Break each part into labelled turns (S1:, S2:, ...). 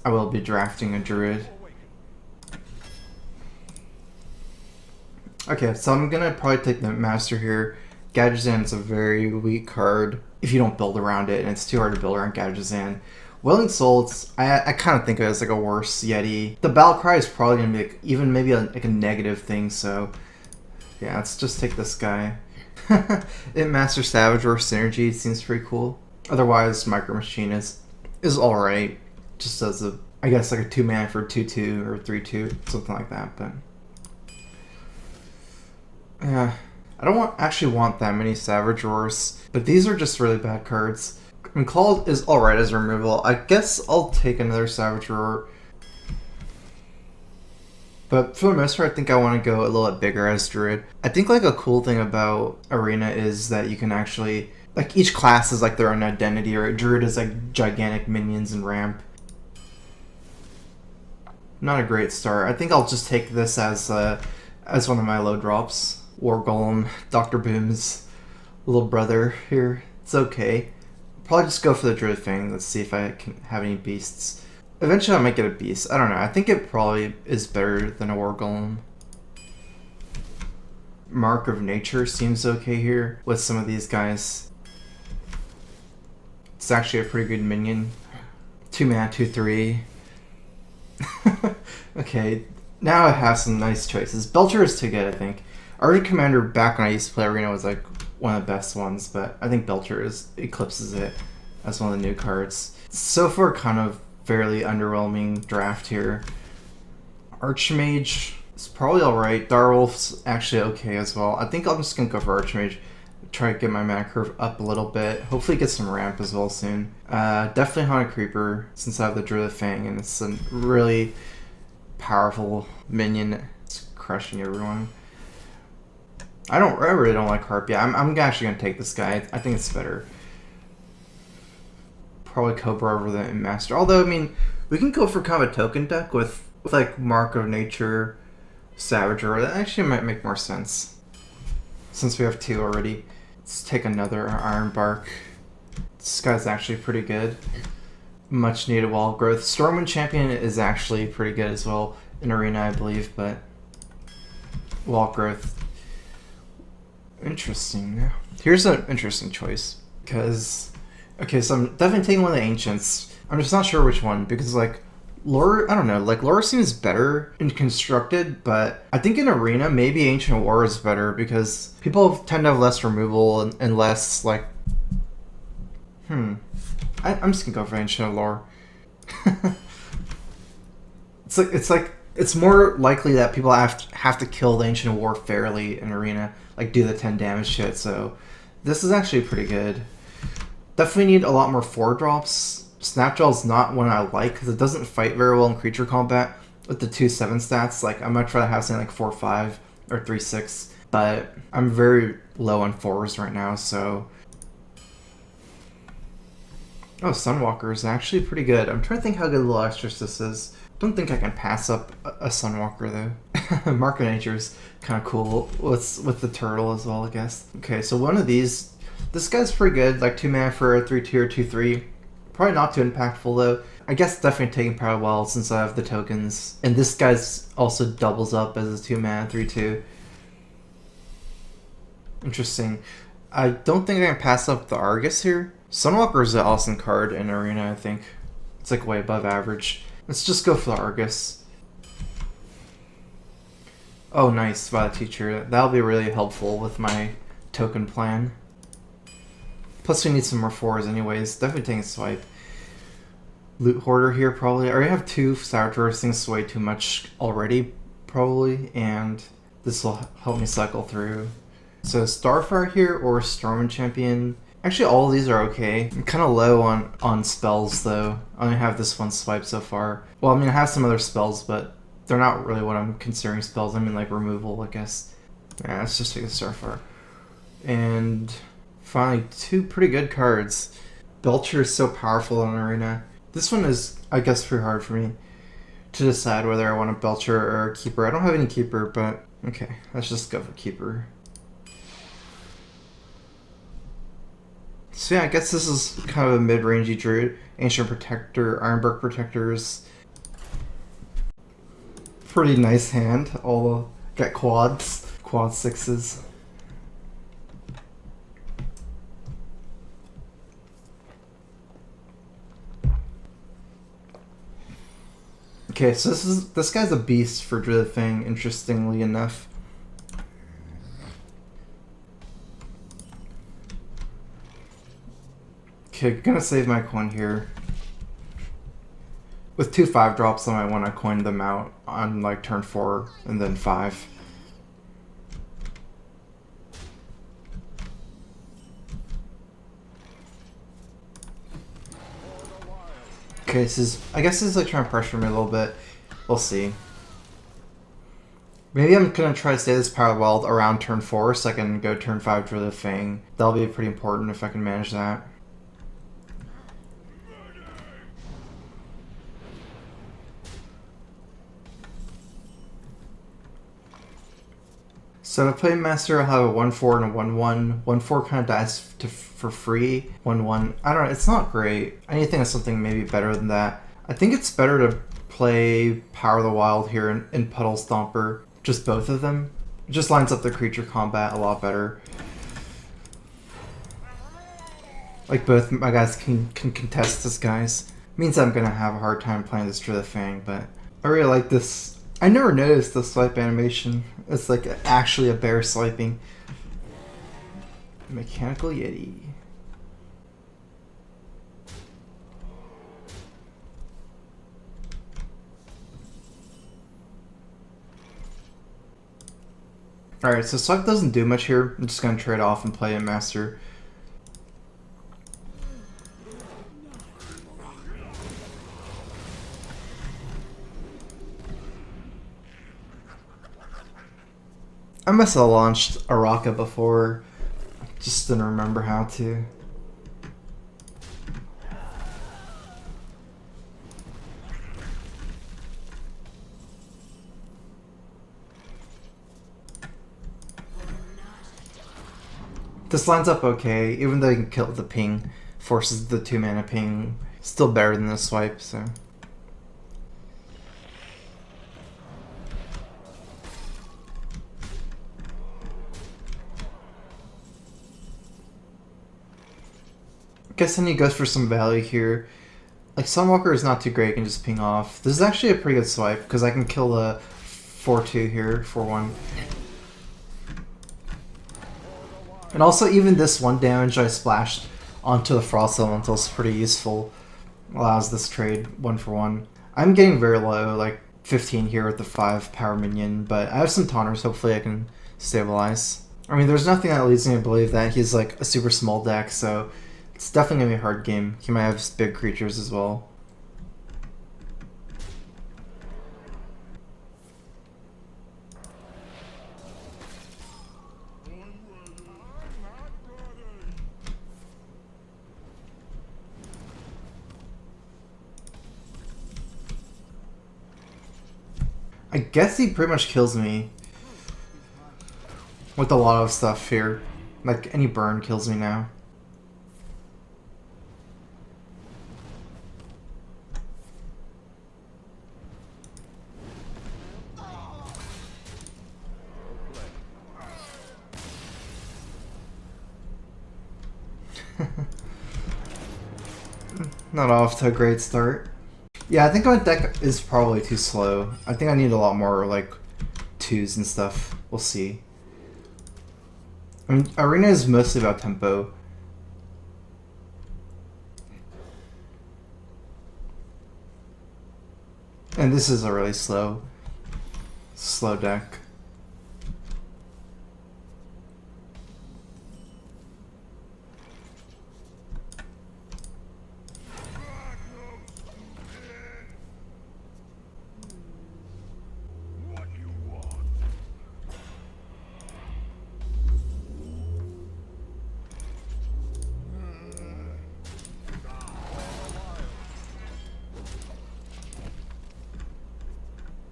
S1: I will be drafting a Druid. Okay, so I'm gonna probably take the Master here. Gadgetzan is a very weak card if you don't build around it, and it's too hard to build around Gadgetzan. Willing Souls, I kind of think of it as like a worse Yeti. The Battle Cry is probably gonna be like, even maybe like a negative thing, so yeah, let's just take this guy. It Master Savage or Synergy seems pretty cool. Otherwise, Micro Machine is alright. Just as a, I guess, like a 2-mana for 2/2 or 3/2, something like that, but yeah. I don't actually want that many Savage Roars, but these are just really bad cards. And Claw is alright as removal. I guess I'll take another Savage Roar. But for the most part, I think I want to go a little bit bigger as Druid. I think like a cool thing about Arena is that you can actually, like each class is like their own identity, or Druid is like gigantic minions and ramp. Not a great start. I think I'll just take this as one of my low drops. War Golem, Dr. Boom's little brother here. It's okay. Probably just go for the Druid Fang. Let's see if I can have any beasts. Eventually I might get a beast. I don't know. I think it probably is better than a War Golem. Mark of Nature seems okay here with some of these guys. It's actually a pretty good minion. 2 mana, 2/3. Okay, now I have some nice choices. Belcher is too good, I think. Arctic Commander back when I used to play Arena was like one of the best ones, but I think Belcher eclipses it as one of the new cards. So far, kind of fairly underwhelming draft here. Archmage is probably alright. Direwolf's actually okay as well. I think I'm just gonna go for Archmage. Try to get my mana curve up a little bit. Hopefully get some ramp as well soon. Definitely Haunted Creeper since I have the Druid Fang and it's a really powerful minion. It's crushing everyone. I really don't like Harp. Yeah, I'm actually gonna take this guy. I think it's better. Probably Cobra over the Master. Although I mean, we can go for kind of a token deck with like Mark of Nature, Savager. That actually might make more sense since we have 2 already. Let's take another Iron Bark. This guy's actually pretty good. Much needed wall growth. Stormwind Champion is actually pretty good as well in Arena, I believe, but wall growth. Interesting. Here's an interesting choice because, okay, so I'm definitely taking one of the Ancients. I'm just not sure which one because like lore, I don't know, like lore seems better in constructed, but I think in Arena maybe Ancient War is better because people tend to have less removal and less like. I'm just gonna go for Ancient Lore. It's more likely that people have to kill the Ancient War fairly in Arena, like do the 10 damage shit. So this is actually pretty good. Definitely need a lot more 4-drops. Snapjaw's not one I like because it doesn't fight very well in creature combat with the 2/7 stats. Like I'd much rather have something like 4/5 or 3/6. But I'm very low on 4s right now, so. Oh, Sunwalker is actually pretty good. I'm trying to think how good Little Exorcist is. Don't think I can pass up a Sunwalker though. Mark of Nature's kind of cool with the turtle as well, I guess. Okay, so one of these, this guy's pretty good, like 2 mana for a 3/2 or 2/3. Probably not too impactful though. I guess definitely taking power well since I have the tokens. And this guy's also doubles up as a 2 mana 3/2. Interesting. I don't think I can pass up the Argus here. Sunwalker is an awesome card in Arena, I think. It's like way above average. Let's just go for the Argus. Oh, nice, by the teacher. That'll be really helpful with my token plan. Plus we need some more 4s anyways. Definitely taking a swipe. Loot Hoarder here probably. I already have 2 Sour Drawers, things way too much already, probably. And this will help me cycle through. So Starfire here or Stormwind Champion. Actually, all of these are okay. I'm kind of low on spells, though. I only have this one swipe so far. Well, I mean, I have some other spells, but they're not really what I'm considering spells. I mean, like, removal, I guess. Yeah, let's just take a Starfire. And finally, 2 pretty good cards. Belcher is so powerful in Arena. This one is, I guess, pretty hard for me to decide whether I want a Belcher or a Keeper. I don't have any Keeper, but okay, let's just go for Keeper. So yeah, I guess this is kind of a mid-rangey Druid. Ancient Protector, Ironbark Protectors. Pretty nice hand. All got quads. Quad sixes. Okay, so this guy's a beast for Druid Fang, interestingly enough. Okay, gonna save my coin here. With 2 5-drops, I might want to coin them out on like turn 4 and then 5. Okay, I guess this is like trying to pressure me a little bit. We'll see. Maybe I'm gonna try to stay this Power Wild around turn 4 so I can go turn 5 to the Fang. That'll be pretty important if I can manage that. So if I play Master, I'll have a 1-4 and a 1-1. 1-4 kind of dies for free. 1-1, I don't know, it's not great. I need to think of something maybe better than that. I think it's better to play Power of the Wild here in Puddle Stomper. Just both of them. It just lines up the creature combat a lot better. Like both my guys can contest this guys. Means I'm gonna have a hard time playing this Druid Fang, but I really like this. I never noticed the swipe animation. It's like actually a bear swiping. Mechanical Yeti. Alright, so swipe doesn't do much here. I'm just gonna trade off and play a Master. I must have launched Araka before, just didn't remember how to. This lines up okay, even though you can kill the ping, forces the 2-mana ping, still better than the swipe, so. Guess then he goes for some value here. Like Sunwalker is not too great, can just ping off. This is actually a pretty good swipe because I can kill the 4-2 here, 4-1. And also even this 1 damage I splashed onto the Frost Elemental is pretty useful. Allows this trade 1-for-1. I'm getting very low, like 15 here with the 5 power minion, but I have some taunters, hopefully I can stabilize. I mean, there's nothing that leads me to believe that he's like a super small deck, so it's definitely gonna be a hard game. He might have big creatures as well. I guess he pretty much kills me with a lot of stuff here. Like any burn kills me now. Not off to a great start. Yeah, I think my deck is probably too slow. I think I need a lot more, like, 2s and stuff. We'll see. I mean, Arena is mostly about tempo. And this is a really slow deck.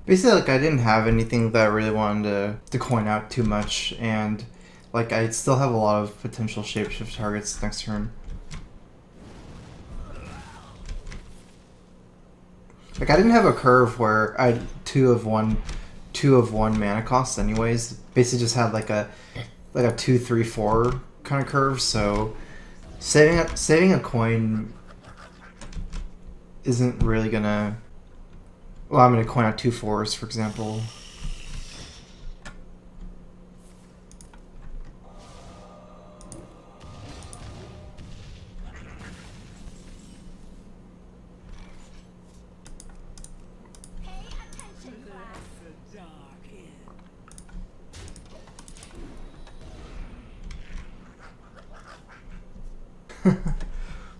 S1: Basically, like, I didn't have anything that I really wanted to coin out too much, and like I still have a lot of potential shapeshift targets next turn. Like I didn't have a curve where I had two of one mana cost anyways. Basically just had like a 2-3-4 kind of curve, so saving a coin isn't really gonna allow me to coin out 2 4s, for example.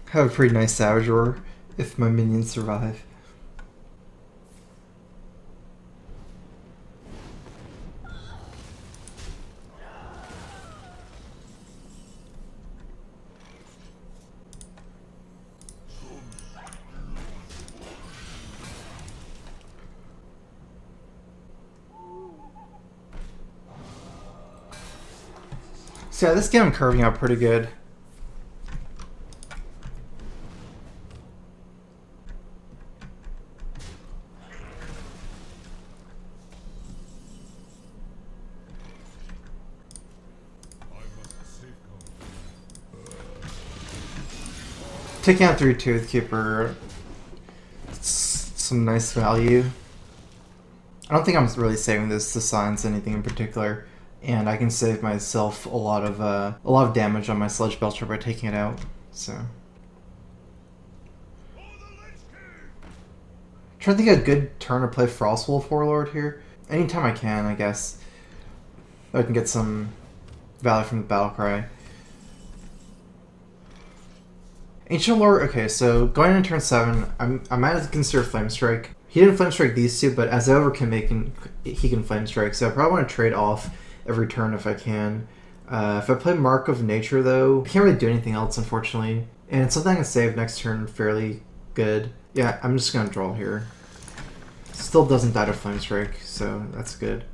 S1: Have a pretty nice Savage Roar if my minions survive. So yeah, this game I'm curving out pretty good. Taking out 3 Toothkeeper, some nice value. I don't think I'm really saving this to silence anything in particular, and I can save myself a lot of damage on my Sludge Belcher by taking it out. So, trying to think of a good turn to play Frostwolf Warlord here. Anytime I can, I guess. I can get some value from the Battlecry. Ancient Lord, okay, so going into turn 7, I might have to consider Flame Strike. He didn't Flame Strike these two, but as Over can make, he can Flame Strike, so I probably want to trade off every turn if I can. If I play Mark of Nature, though, I can't really do anything else, unfortunately. And it's something I can save next turn fairly good. Yeah, I'm just going to draw here. Still doesn't die to Flame Strike, so that's good.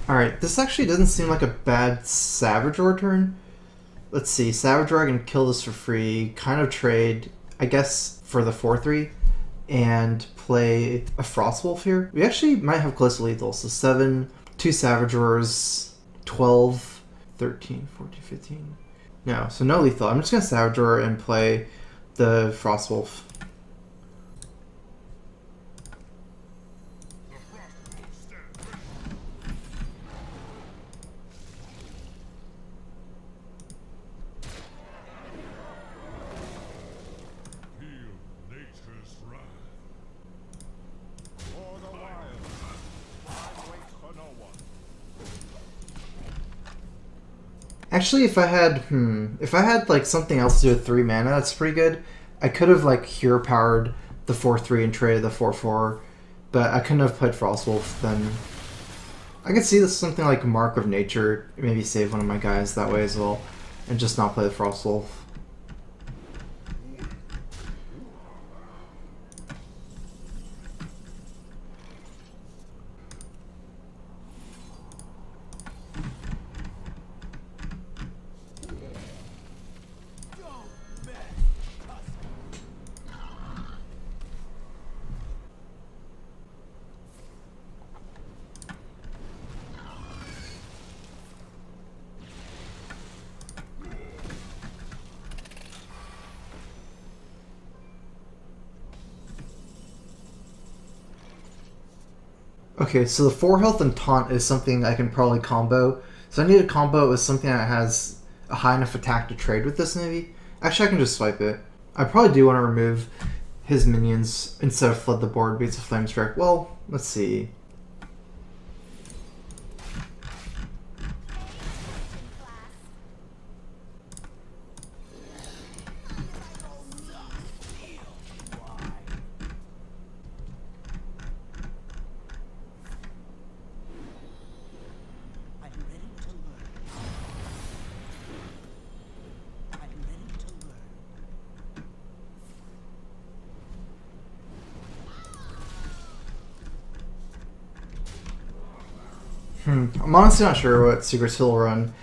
S1: Alright, this actually doesn't seem like a bad Savage Roar turn. Let's see, Savage Roar, I can kill this for free, kind of trade, I guess, for the 4-3, and play a Frostwolf here. We actually might have close to lethal, so 7, 2 Savage Roars, 12, 13, 14, 15. No, so no lethal. I'm just going to Savage Roar and play the Frostwolf. Actually, if I had like something else to do with 3 mana, that's pretty good. I could have like hero powered the 4-3 and traded the 4-4, but I couldn't have played Frostwolf then. I could see this something like Mark of Nature, maybe save one of my guys that way as well, and just not play the Frostwolf. Okay, so the 4 health and taunt is something I can probably combo. So I need a combo with something that has a high enough attack to trade with this maybe. Actually, I can just swipe it. I probably do want to remove his minions instead of flood the board because of Flame Strike. Well, let's see. I'm honestly not sure what secrets he'll run,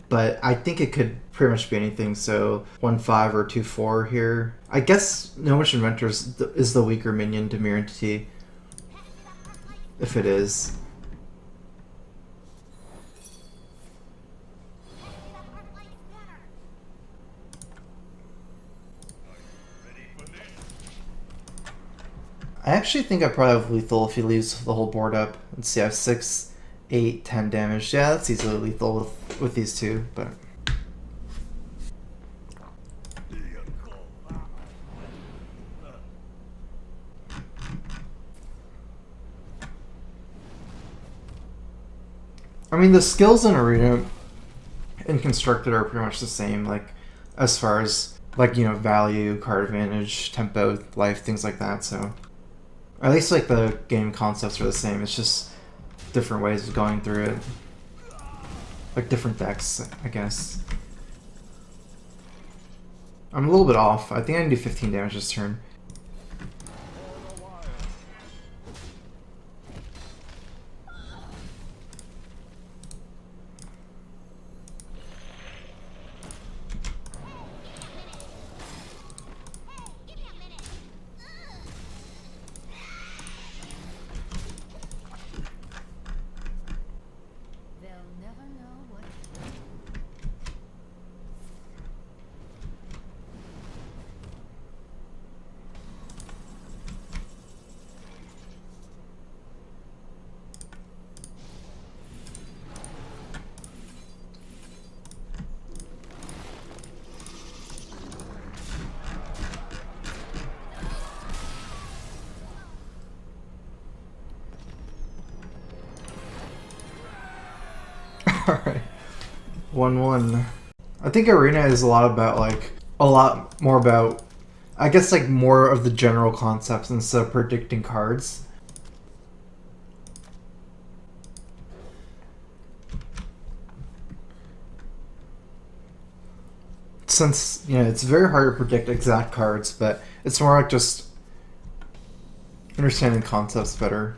S1: but I think it could pretty much be anything. So 1/5 or 2/4 here. I guess Gnomish Inventor is the weaker minion to Mirror Entity, if it is. I actually think I probably have lethal if he leaves the whole board up. Let's see, I have 6, 8, 10 damage. Yeah, that's easily lethal with these two, but... I mean, the skills in Arena and Constructed are pretty much the same, like, as far as, like, you know, value, card advantage, tempo, life, things like that, so... Or at least, like, the game concepts are the same, it's just different ways of going through it. Like, different decks, I guess. I'm a little bit off. I think I can do 15 damage this turn. Alright. 1-1. I think Arena is a lot about, like, a lot more about, I guess, like, more of the general concepts instead of predicting cards. Since, you know, it's very hard to predict exact cards, but it's more like just understanding concepts better.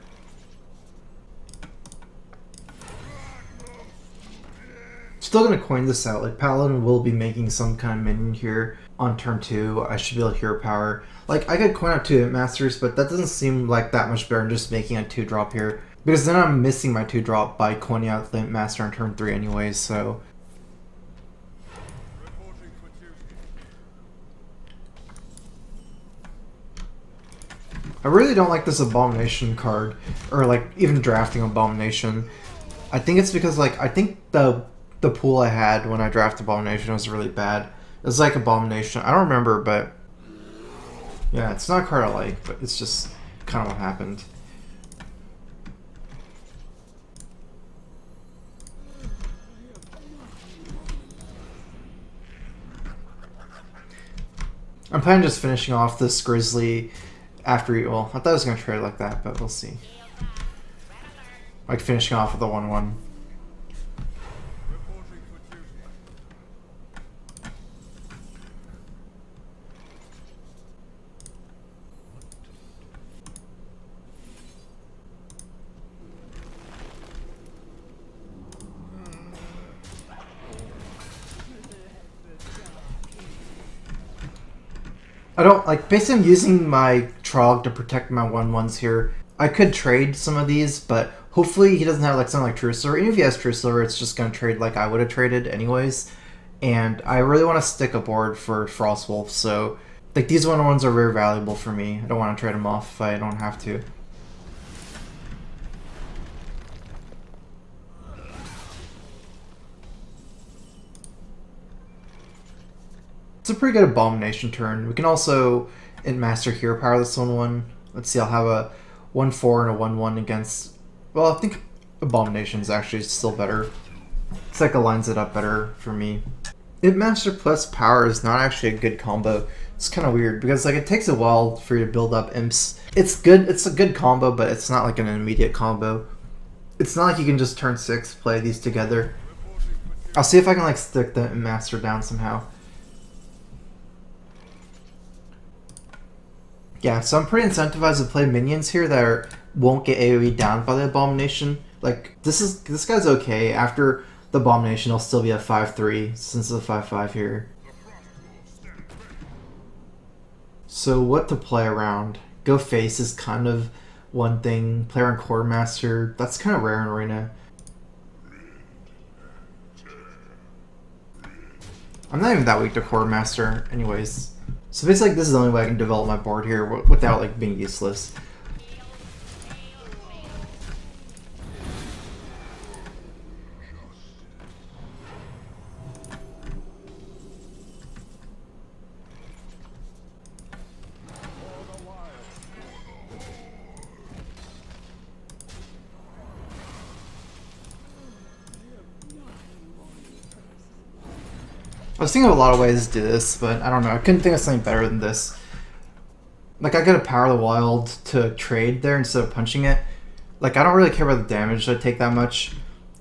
S1: Still gonna coin this out. Like, Paladin will be making some kind of minion here on turn 2. I should be able to hero power. Like, I could coin out 2 Imp Masters, but that doesn't seem like that much better than just making a 2-drop here. Because then I'm missing my 2-drop by coining out the Imp Master on turn 3 anyways, so... I really don't like this Abomination card, or like even drafting Abomination. I think it's because, like, I think the pool I had when I drafted Abomination was really bad. It was like Abomination. I don't remember, but yeah, it's not a card I like, but it's just kind of what happened. I'm planning just finishing off this Grizzly after well, I thought I was going to trade like that, but we'll see. Like finishing off with a 1-1. I don't, like, basically I'm using my Trog to protect my 1/1s here. I could trade some of these, but hopefully he doesn't have, like, something like True Silver. Even if he has True Silver, it's just going to trade like I would have traded anyways. And I really want to stick a board for Frostwolf, so, like, these 1/1s are very valuable for me. I don't want to trade them off if I don't have to. It's a pretty good Abomination turn. We can also Master Hero Power this 1/1. Let's see, I'll have a 1/4 and a 1/1 against... Well, I think Abomination is actually still better. It's like it lines it up better for me. Master plus Power is not actually a good combo. It's kind of weird because, like, it takes a while for you to build up imps. It's good. It's a good combo, but it's not like an immediate combo. It's not like you can just turn 6 play these together. I'll see if I can, like, stick the Master down somehow. Yeah, so I'm pretty incentivized to play minions here that won't get AoE down by the Abomination. Like, this guy's okay. After the Abomination, he'll still be a 5-3, since it's a 5-5 here. So what to play around? Go face is kind of one thing. Play around Quartermaster, that's kind of rare in Arena. I'm not even that weak to Quartermaster anyways. So basically, this is the only way I can develop my board here without like being useless. I was thinking of a lot of ways to do this, but I don't know. I couldn't think of something better than this. Like, I could have Power of the Wild to trade there instead of punching it. Like, I don't really care about the damage I take that much.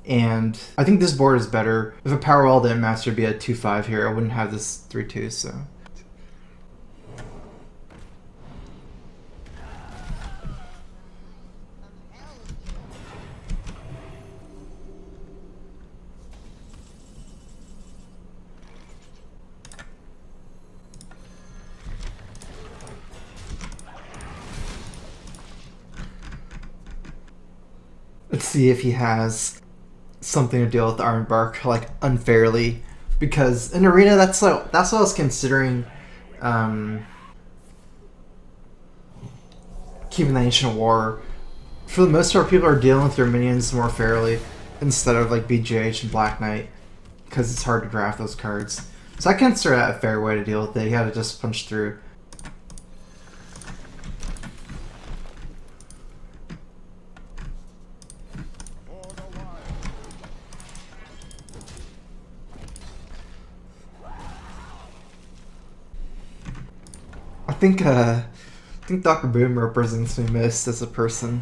S1: And I think this board is better. If a Power Wild didn't master, it'd be a 2-5 here. I wouldn't have this 3-2, so... Let's see if he has something to deal with Ironbark, like, unfairly. Because in Arena, that's what I was considering keeping the Ancient War. For the most part, people are dealing with their minions more fairly instead of, like, BGH and Black Knight. Because it's hard to draft those cards. So I consider that a fair way to deal with it. You gotta just punch through. I think Dr. Boom represents me most as a person.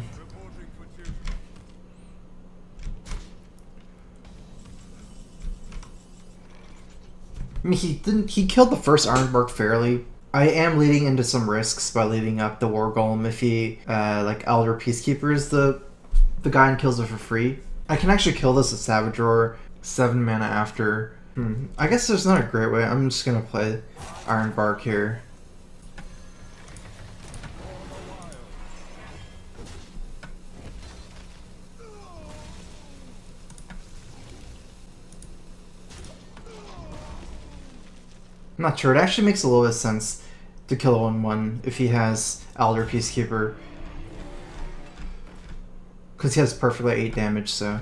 S1: I mean, he killed the first Ironbark fairly. I am leading into some risks by leaving up the War Golem if he, like, Elder Peacekeeper is the guy and kills it for free. I can actually kill this with Savage Roar, 7 mana after. I guess there's not a great way. I'm just gonna play Ironbark here. I'm not sure. It actually makes a little bit of sense to kill a 1/1 if he has Elder Peacekeeper. Because he has perfectly 8 damage, so...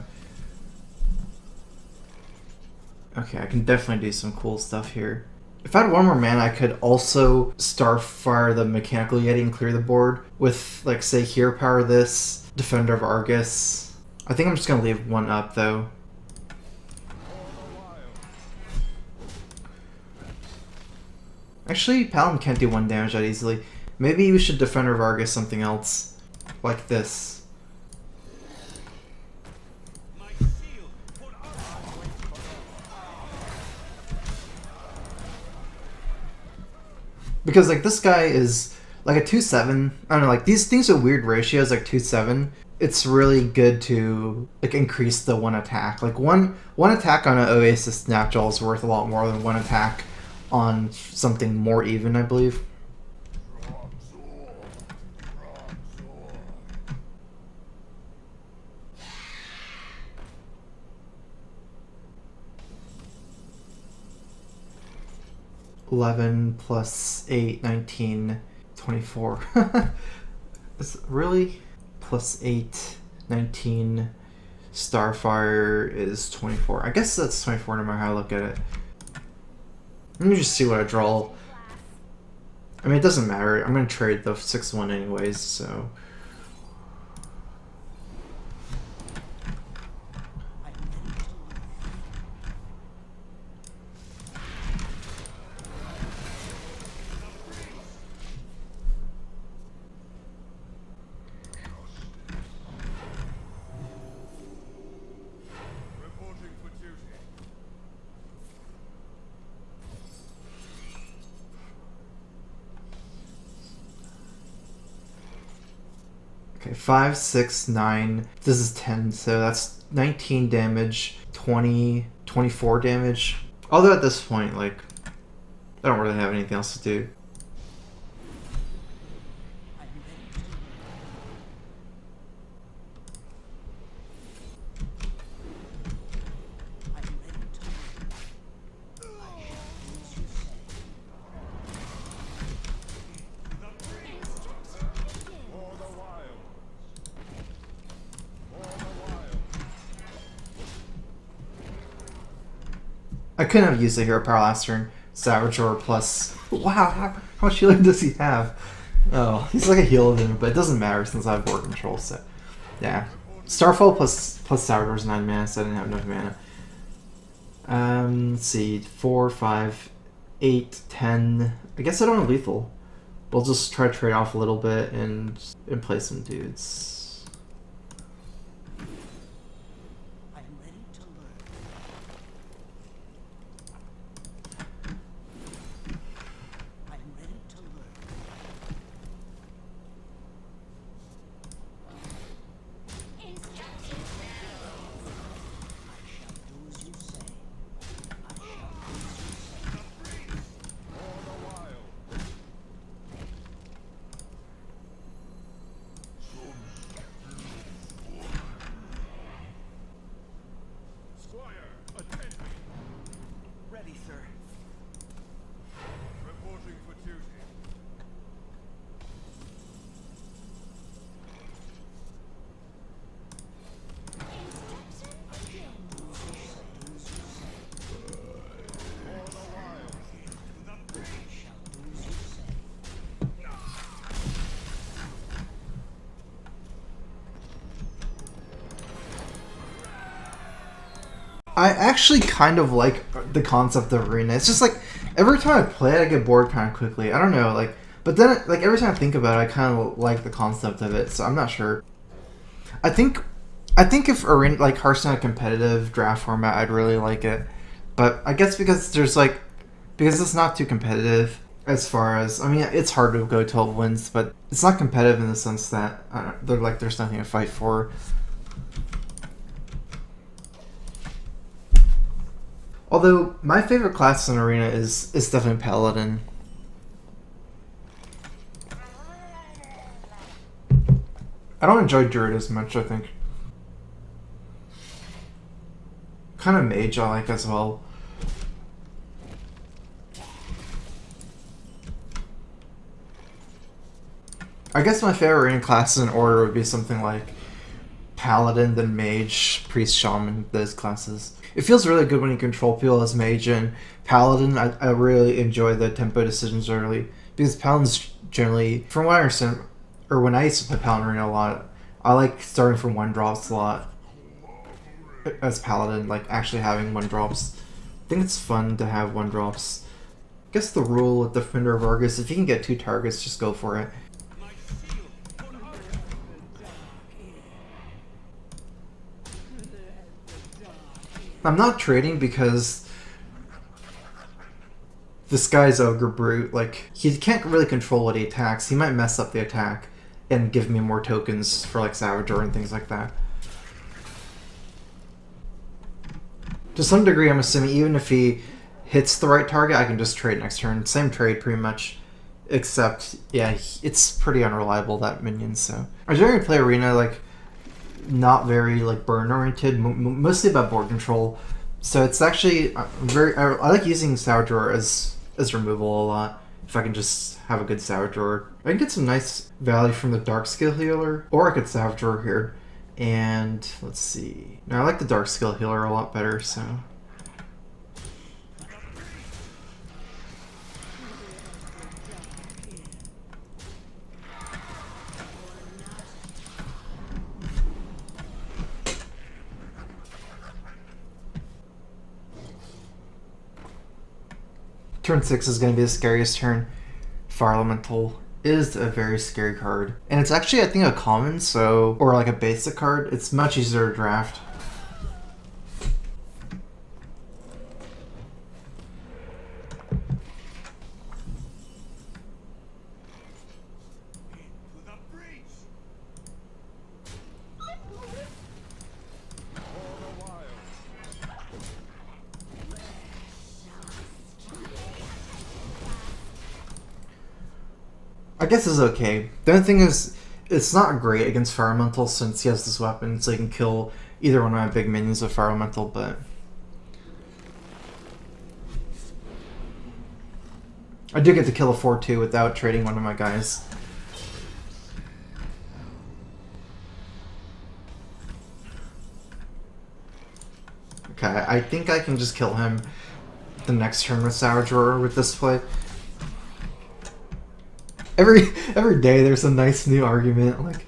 S1: Okay, I can definitely do some cool stuff here. If I had 1 more mana, I could also Starfire the Mechanical Yeti and clear the board with, like, say, Hero Power this, Defender of Argus. I think I'm just going to leave 1 up, though. Actually, Paladin can't do 1 damage that easily. Maybe we should Defender of Argus something else. Like this. Because, like, this guy is like a 2/7. I don't know, like, these things are weird ratios, like 2/7. It's really good to, like, increase the 1 attack. Like, one attack on an Oasis Snapjaw is worth a lot more than 1 attack on something more even, I believe. (11 plus 8, 19, 24). Is it really? Plus 8, 19. Starfire is 24. I guess that's 24 no matter how I look at it. Let me just see what I draw. I mean, it doesn't matter. I'm going to trade the 6/1 anyways, so... Okay, 5, 6, 9. This is 10, so that's 19 damage, 20, 24 damage. Although at this point, like, I don't really have anything else to do. I couldn't have used the hero power last turn. Savagor plus... Wow, how much healing does he have? Oh, he's like a healer then, but it doesn't matter since I have board control, so... Yeah. Starfall plus Savagor's 9 mana, so I didn't have enough mana. Let's see. 4, 5, 8, 10... I guess I don't have lethal. We'll just try to trade off a little bit and play some dudes. I actually kind of like the concept of arena. It's just like every time I play it, I get bored kind of quickly. I don't know, like, but then like every time I think about it, I kind of like the concept of it. So I'm not sure. I think if arena like Hearthstone had a competitive draft format, I'd really like it. But I guess because it's not too competitive as far as it's hard to go 12 wins, but it's not competitive in the sense that there's nothing to fight for. Although, my favorite class in Arena is definitely Paladin. I don't enjoy Druid as much, I think. Kind of Mage I like as well. I guess my favorite Arena classes in order would be something like Paladin, then Mage, Priest, Shaman, those classes. It feels really good when you control people as Mage, and Paladin, I really enjoy the tempo decisions early. Because Paladin's generally, from what I understand, or when I used to play Paladin Arena a lot, I like starting from 1-drops a lot. As Paladin, like actually having 1-drops. I think it's fun to have 1-drops. I guess the rule with Defender of Argus, if you can get 2 targets, just go for it. I'm not trading because this guy's Ogre Brute, like, he can't really control what he attacks. He might mess up the attack and give me more tokens for, like, Savagor and things like that. To some degree, I'm assuming even if he hits the right target, I can just trade next turn. Same trade, pretty much. Except, yeah, it's pretty unreliable, that minion, so... I generally play Arena, like, not very like burn oriented, mostly about board control. So it's actually I like using Savagor as removal a lot. If I can just have a good Savagor, I can get some nice value from the Dark Skill Healer, or I could Savagor here. And let's see. Now I like the Dark Skill Healer a lot better. So. Turn 6 is going to be the scariest turn. Fire Elemental is a very scary card. And it's actually, I think, a common, so... Or like a basic card. It's much easier to draft. I guess it's okay. The only thing is, it's not great against Fire Elemental since he has this weapon, so he can kill either one of my big minions with Fire Elemental, but... I do get to kill a 4-2 without trading one of my guys. Okay, I think I can just kill him the next turn with Savage Roar with this play. Every day there's a nice new argument. Like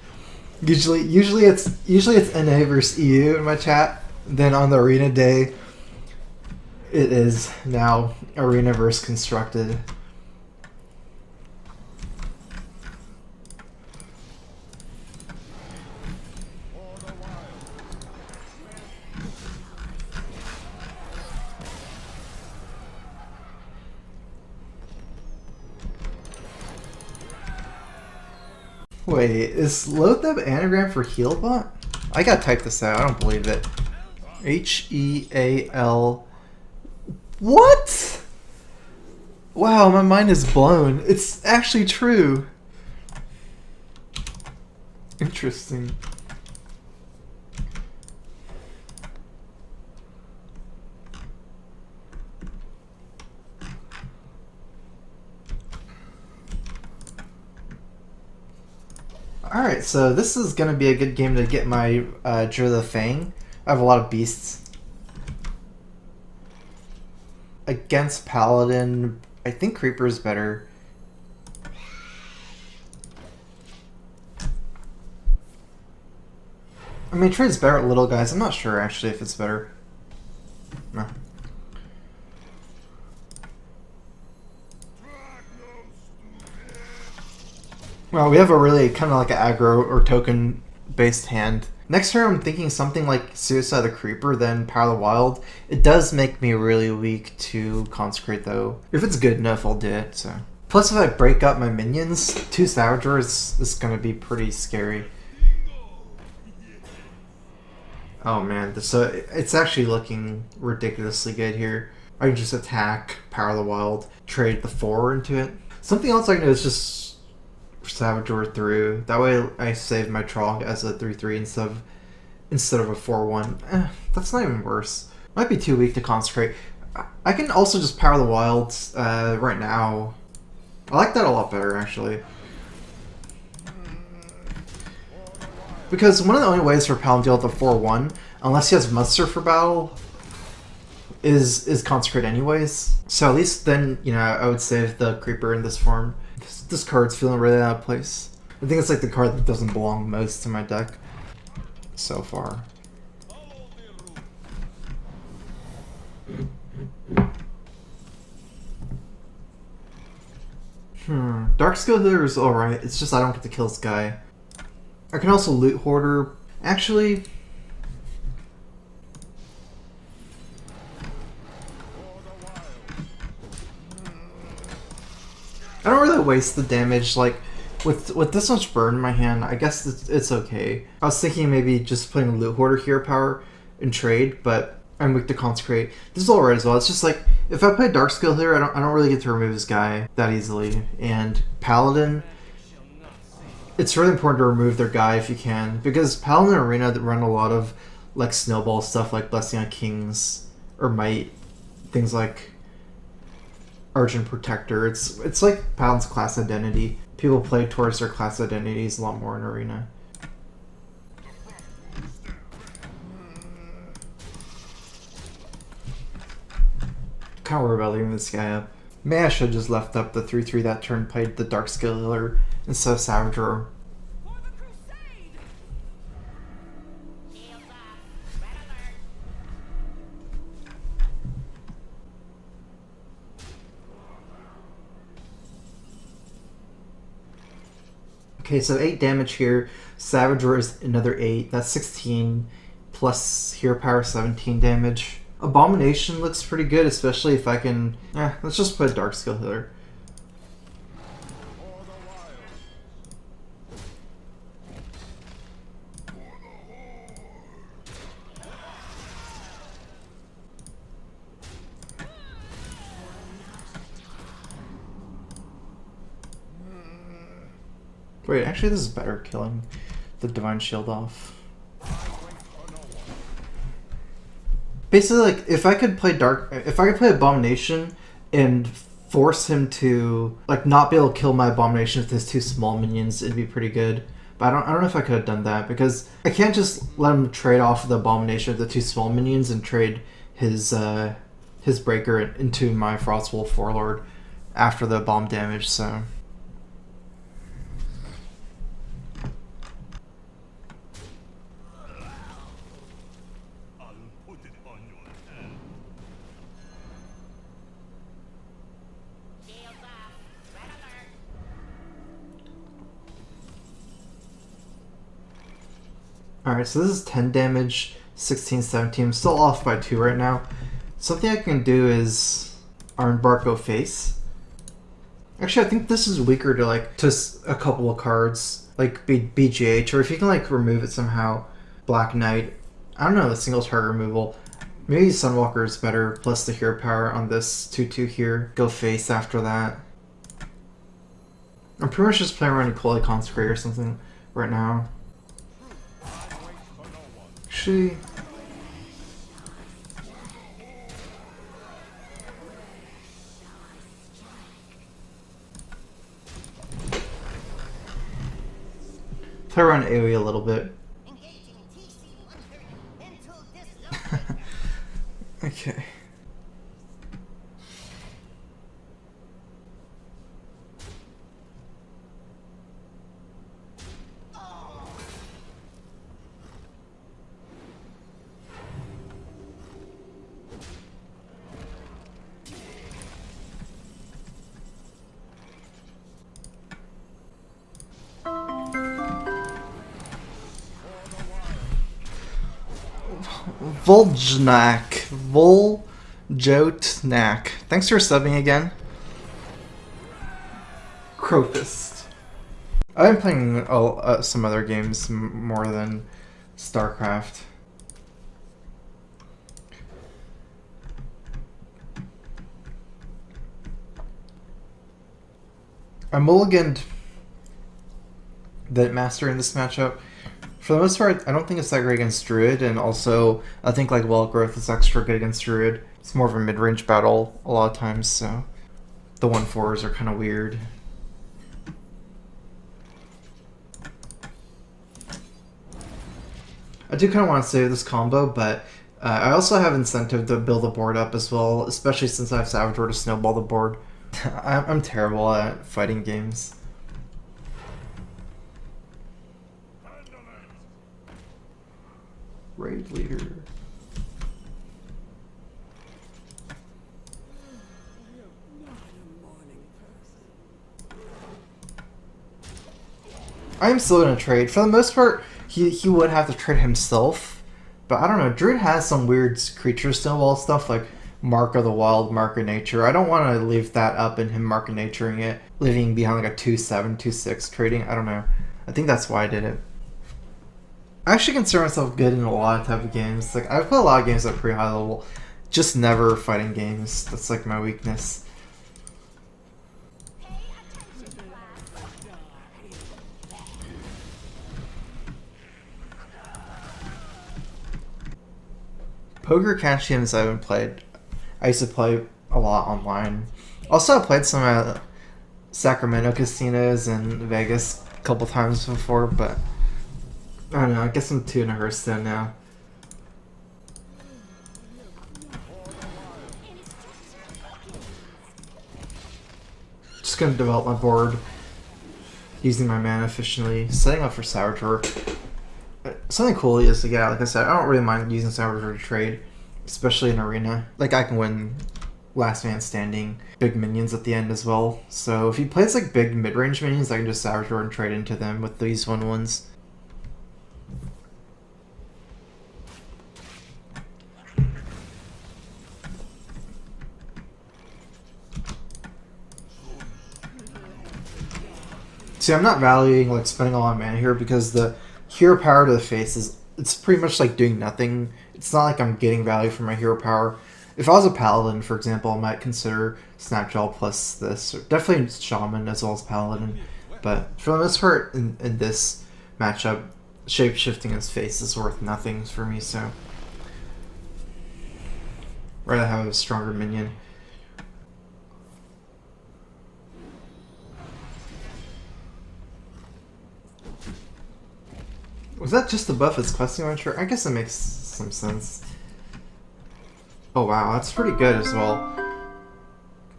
S1: usually it's NA versus EU in my chat. Then on the arena day, it is now arena versus constructed. Wait, is Loatheb anagram for Healbot? I gotta type this out, I don't believe it. H-E-A-L... What?! Wow, my mind is blown. It's actually true. Interesting. Alright, so this is going to be a good game to get my Druid of the Fang. I have a lot of beasts. Against Paladin, I think Creeper is better. I mean, Trade's better at little guys. I'm not sure, actually, if it's better. No. Well, we have a really kind of like an aggro or token based hand. Next turn I'm thinking something like Suicide the Creeper, then Power of the Wild. It does make me really weak to Consecrate though. If it's good enough, I'll do it. So. Plus if I break up my minions, 2 Savagers is going to be pretty scary. Oh man, so it's actually looking ridiculously good here. I can just attack, Power of the Wild, trade the 4 into it. Something else I can do is just Savage through. That way I save my Trog as a 3-3 instead of a 4-1. That's not even worse. Might be too weak to Consecrate. I can also just Power the Wilds right now. I like that a lot better, actually. Because one of the only ways for Paladin to deal with a 4-1, unless he has Muster for battle, is Consecrate anyways. So at least then, you know, I would save the Creeper in this form. This card's feeling really out of place. I think it's like the card that doesn't belong most to my deck so far. Darkskill Healer is alright, it's just I don't get to kill this guy. I can also Loot Hoarder. Actually... I don't really waste the damage, like, with this much burn in my hand, I guess it's okay. I was thinking maybe just putting a Loot Hoarder Hero Power in trade, but I'm weak to Consecrate. This is alright as well, it's just like, if I play Darkskill here, I don't really get to remove this guy that easily. And Paladin, it's really important to remove their guy if you can, because Paladin and Arena run a lot of, like, snowball stuff like Blessing on Kings, or Might, things like Argent Protector. It's like Paladin's class identity. People play towards their class identities a lot more in Arena. Kind of worried about leaving this guy up. Maybe I should have just left up the 3-3 that turn, played the Darkskill Healer instead of Savager. Okay, so 8 damage here. Savager is another 8. That's 16 plus Hero Power 17 damage. Abomination looks pretty good, especially if I can... let's just put Darkskill Healer. Wait, actually this is better, killing the Divine Shield off. Basically, like, if I could play Abomination and force him to, like, not be able to kill my Abomination with his 2 small minions, it'd be pretty good. But I don't know if I could have done that, because I can't just let him trade off the Abomination with the 2 small minions and trade his Breaker into my Frostwolf Warlord after the bomb damage, so... Alright, so this is 10 damage, 16, 17. I'm still off by 2 right now. Something I can do is Ironbark go face. Actually, I think this is weaker to, like, just a couple of cards, like BGH, or if you can, like, remove it somehow, Black Knight. I don't know, the single target removal. Maybe Sunwalker is better, plus the hero power on this 2-2 here. Go face after that. I'm pretty much just playing around Equality Consecrate or something right now. Actually... play around AoE a little bit. Okay. Voljotnak. Thanks for subbing again. Crowfist. I've been playing some other games more than StarCraft. I mulliganed the Master in this matchup. For the most part, I don't think it's that great against Druid, and also I think like Wild Growth is extra good against Druid. It's more of a mid-range battle a lot of times, so the 1/4s are kind of weird. I do kind of want to save this combo, but I also have incentive to build the board up as well, especially since I have Salvador to snowball the board. I'm terrible at fighting games. Raid leader. I am still gonna trade. For the most part, he would have to trade himself, but I don't know. Druid has some weird creature snowball stuff like Mark of the Wild, Mark of Nature. I don't want to leave that up and him Mark of Naturing it, leaving behind like a 2/7, 2/6 trading. I don't know. I think that's why I did it. I actually consider myself good in a lot of type of games. Like, I've played a lot of games at pretty high level, just never fighting games. That's like my weakness. Poker cash games I haven't played. I used to play a lot online. Also, I played some at Sacramento casinos and Vegas a couple times before, but I don't know, I guess I'm too in a Hearthstone now. Just gonna develop my board using my mana efficiently, setting up for Salvador. Something cool is to get out, like I said, I don't really mind using Salvador to trade, especially in Arena. Like, I can win last man standing, big minions at the end as well. So if he plays like big mid-range minions, I can just Salvador and trade into them with these 1/1s. See, I'm not valuing like spending a lot of mana here because the hero power to the face it's pretty much like doing nothing. It's not like I'm getting value from my hero power. If I was a paladin, for example, I might consider Snapjaw plus this. Or definitely Shaman as well as Paladin. But for the most part, in this matchup, shape-shifting his face is worth nothing for me, so rather have a stronger minion. Was that just the buff as questing launcher? I guess it makes some sense. Oh wow, that's pretty good as well.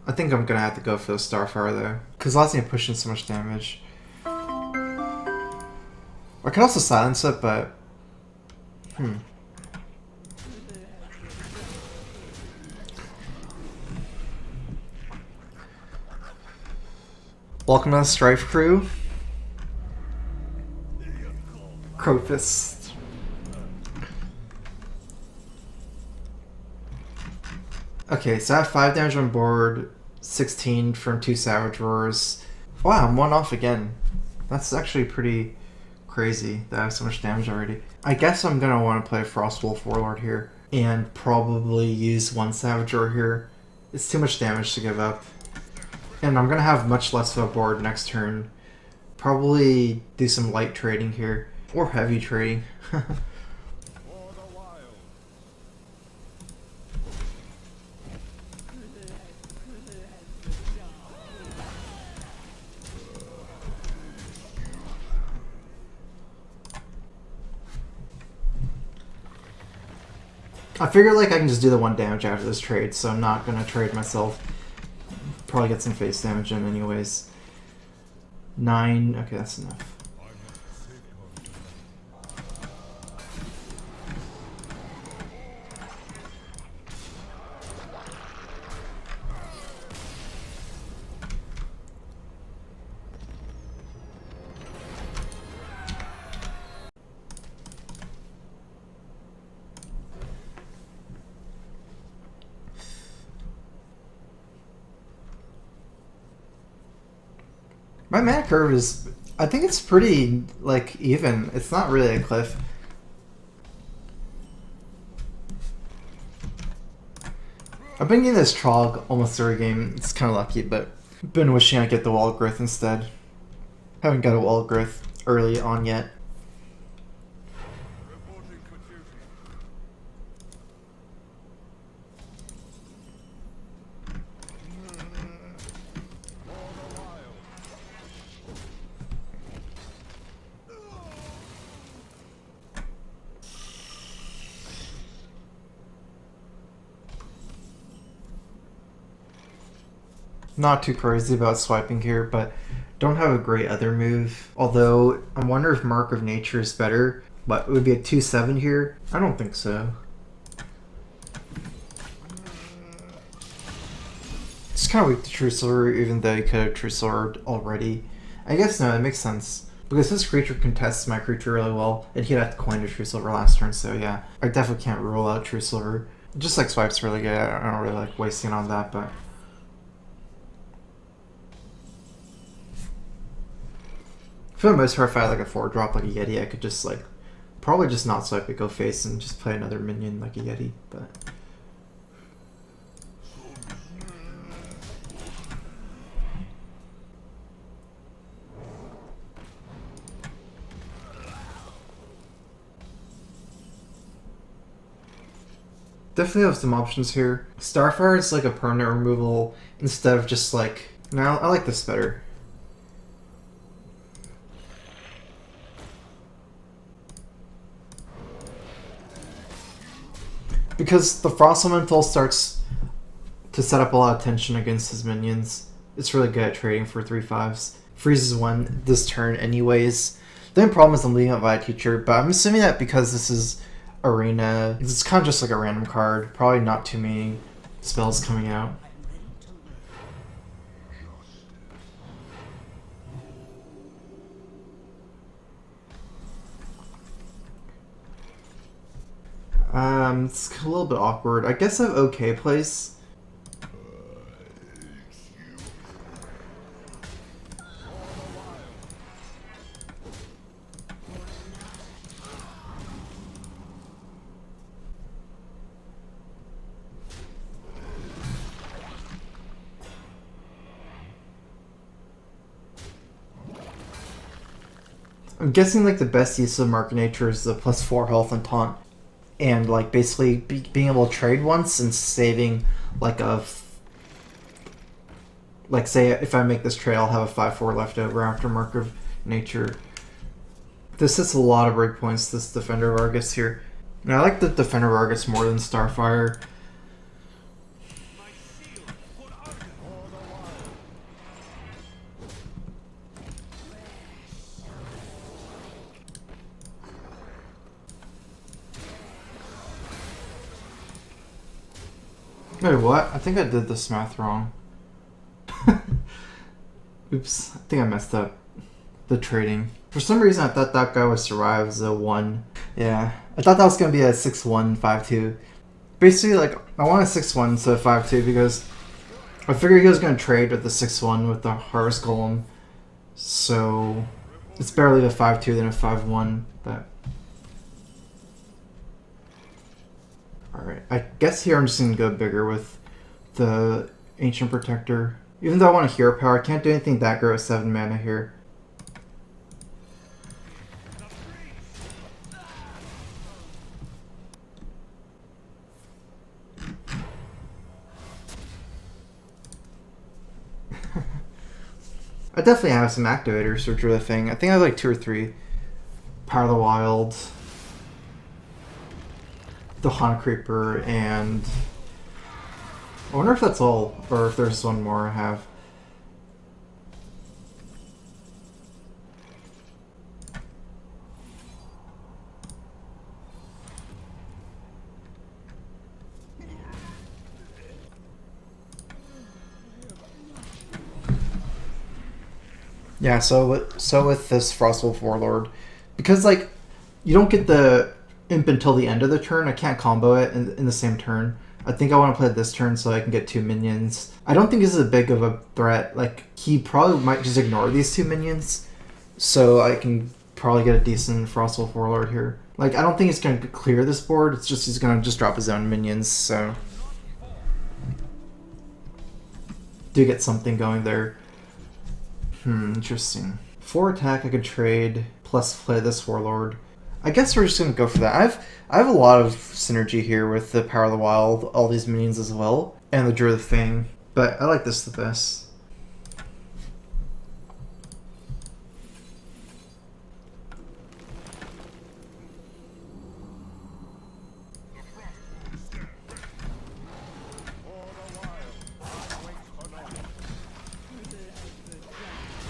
S1: I think I'm gonna have to go for the Starfire though, because last thing I'm pushing so much damage. I could also silence it, but Welcome to the StrifeCro. Crowfist. Okay, so I have 5 damage on board, 16 from 2 Savage Roars. Wow, I'm 1 off again. That's actually pretty crazy that I have so much damage already. I guess I'm gonna want to play Frostwolf Warlord here and probably use 1 Savage Roar here. It's too much damage to give up. And I'm gonna have much less of a board next turn. Probably do some light trading here. Or heavy trading. I figure like I can just do the 1 damage after this trade, so I'm not gonna trade myself. Probably get some face damage in anyways. 9, okay, that's enough. My mana curve is, I think it's pretty, like, even. It's not really a cliff. I've been getting this Trog almost every game. It's kind of lucky, but I've been wishing I'd get the Wall Growth instead. Haven't got a Wall Growth early on yet. Not too crazy about swiping here, but don't have a great other move. Although, I wonder if Mark of Nature is better. But it would be a 2/7 here? I don't think so. It's kind of weak to True Silver, even though he could have True Silvered already. I guess no, it makes sense. Because his creature contests my creature really well, and he'd have to coin to True Silver last turn, so yeah. I definitely can't rule out True Silver. Just like Swipe's really good, I don't really like wasting on that, but... For the most part, if I had like a 4-drop like a Yeti, I could just like probably just not swipe it, go face, and just play another minion like a Yeti. But definitely have some options here. Starfire is like a permanent removal instead of just like. Now I like this better. Because the Frost Elemental starts to set up a lot of tension against his minions. It's really good at trading for 3/5s. Freezes 1 this turn anyways. The only problem is I'm leaving out Via Teacher, but I'm assuming that because this is Arena, it's kind of just like a random card. Probably not too many spells coming out. It's a little bit awkward. I guess I have okay place. I'm guessing like the best use of Mark of Nature is the +4 health and taunt, and like basically being able to trade once and saving like like say if I make this trade, I'll have a 5/4 left over after Mark of Nature. This hits a lot of breakpoints, this Defender of Argus here. And I like the Defender of Argus more than Starfire. Wait, what? I think I did this math wrong. Oops, I think I messed up the trading. For some reason, I thought that guy would survive as a 1. Yeah, I thought that was going to be a 6/1, 5/2. Basically, like, I want a 6/1 instead of 5/2 because I figured he was going to trade with the 6/1 with the Harvest Golem. So, it's barely a 5/2 than a 5/1, but... Alright, I guess here I'm just going to go bigger with the Ancient Protector. Even though I want a hero power, I can't do anything that great with 7 mana here. I definitely have some activators for Druid thing. I think I have like 2 or 3. Power of the Wild, the Haunted Creeper, and I wonder if that's all, or if there's one more I have. Yeah, so with this Frostwolf Warlord, because like you don't get the imp until the end of the turn, I can't combo it in the same turn. I think I want to play it this turn so I can get 2 minions. I don't think this is a big of a threat. Like, he probably might just ignore these 2 minions, so I can probably get a decent Frostwolf Warlord here. Like, I don't think he's going to clear this board, it's just he's going to just drop his own minions, so... Do get something going there. Interesting. 4 attack I could trade, plus play this Warlord. I guess we're just going to go for that. I have a lot of synergy here with the Power of the Wild, all these minions as well, and the Druid thing, but I like this the best.